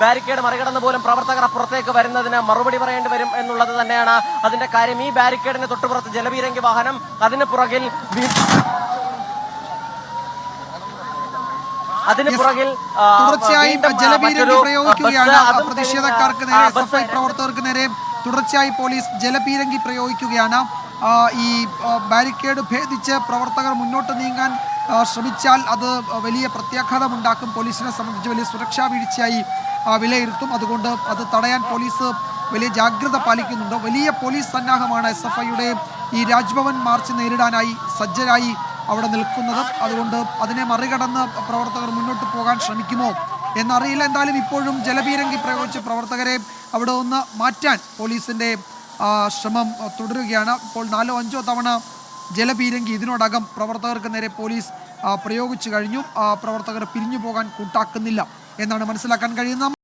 ബാരിക്കേഡ് മറികടന്ന് പോലും പ്രവർത്തകർ അപ്പുറത്തേക്ക് വരുന്നതിന് മറുപടി പറയേണ്ടി വരും എന്നുള്ളത് തന്നെയാണ് അതിന്റെ കാര്യം. ഈ ബാരിക്കേഡിന് തൊട്ടുപുറത്ത് ജലപീരങ്കി വാഹനം, അതിന് പുറകിൽ തുടർച്ചയായി ജലപീരങ്കി പ്രയോഗിക്കുകയാണ്. പ്രതിഷേധക്കാർക്ക് നേരെ, SFI പ്രവർത്തകർക്ക് നേരെ തുടർച്ചയായി പോലീസ് ജലപീരങ്കി പ്രയോഗിക്കുകയാണ്. ഈ ബാരിക്കേഡ് ഭേദിച്ച് പ്രവർത്തകർ മുന്നോട്ട് നീങ്ങാൻ ശ്രമിച്ചാൽ അത് വലിയ പ്രത്യാഘാതമുണ്ടാക്കും. പോലീസിനെ സംബന്ധിച്ച് വലിയ സുരക്ഷാ വീഴ്ചയായി വിലയിരുത്തും. അതുകൊണ്ട് അത് തടയാൻ പോലീസ് വലിയ ജാഗ്രത പാലിക്കുന്നുണ്ട്. വലിയ പോലീസ് സന്നാഹമാണ് SFIയുടെ ഈ രാജ്ഭവൻ മാർച്ച് നേരിടാനായി സജ്ജരായി അവിടെ നിൽക്കുന്നത്. അതുകൊണ്ട് അതിനെ മറികടന്ന് പ്രവർത്തകർ മുന്നോട്ട് പോകാൻ ശ്രമിക്കുമോ എന്നറിയില്ല. എന്തായാലും ഇപ്പോഴും ജലപീരങ്കി പ്രയോഗിച്ച് പ്രവർത്തകരെ അവിടെ നിന്ന് മാറ്റാൻ പോലീസിൻ്റെ ശ്രമം തുടരുകയാണ്. ഇപ്പോൾ 4-5 തവണ ജലപീരങ്കി ഇതിനോടകം പ്രവർത്തകർക്ക് നേരെ പോലീസ് പ്രയോഗിച്ചു കഴിഞ്ഞു. പ്രവർത്തകർ പിരിഞ്ഞു പോകാൻ കൂട്ടാക്കുന്നില്ല എന്നാണ് മനസ്സിലാക്കാൻ കഴിയുന്നത്.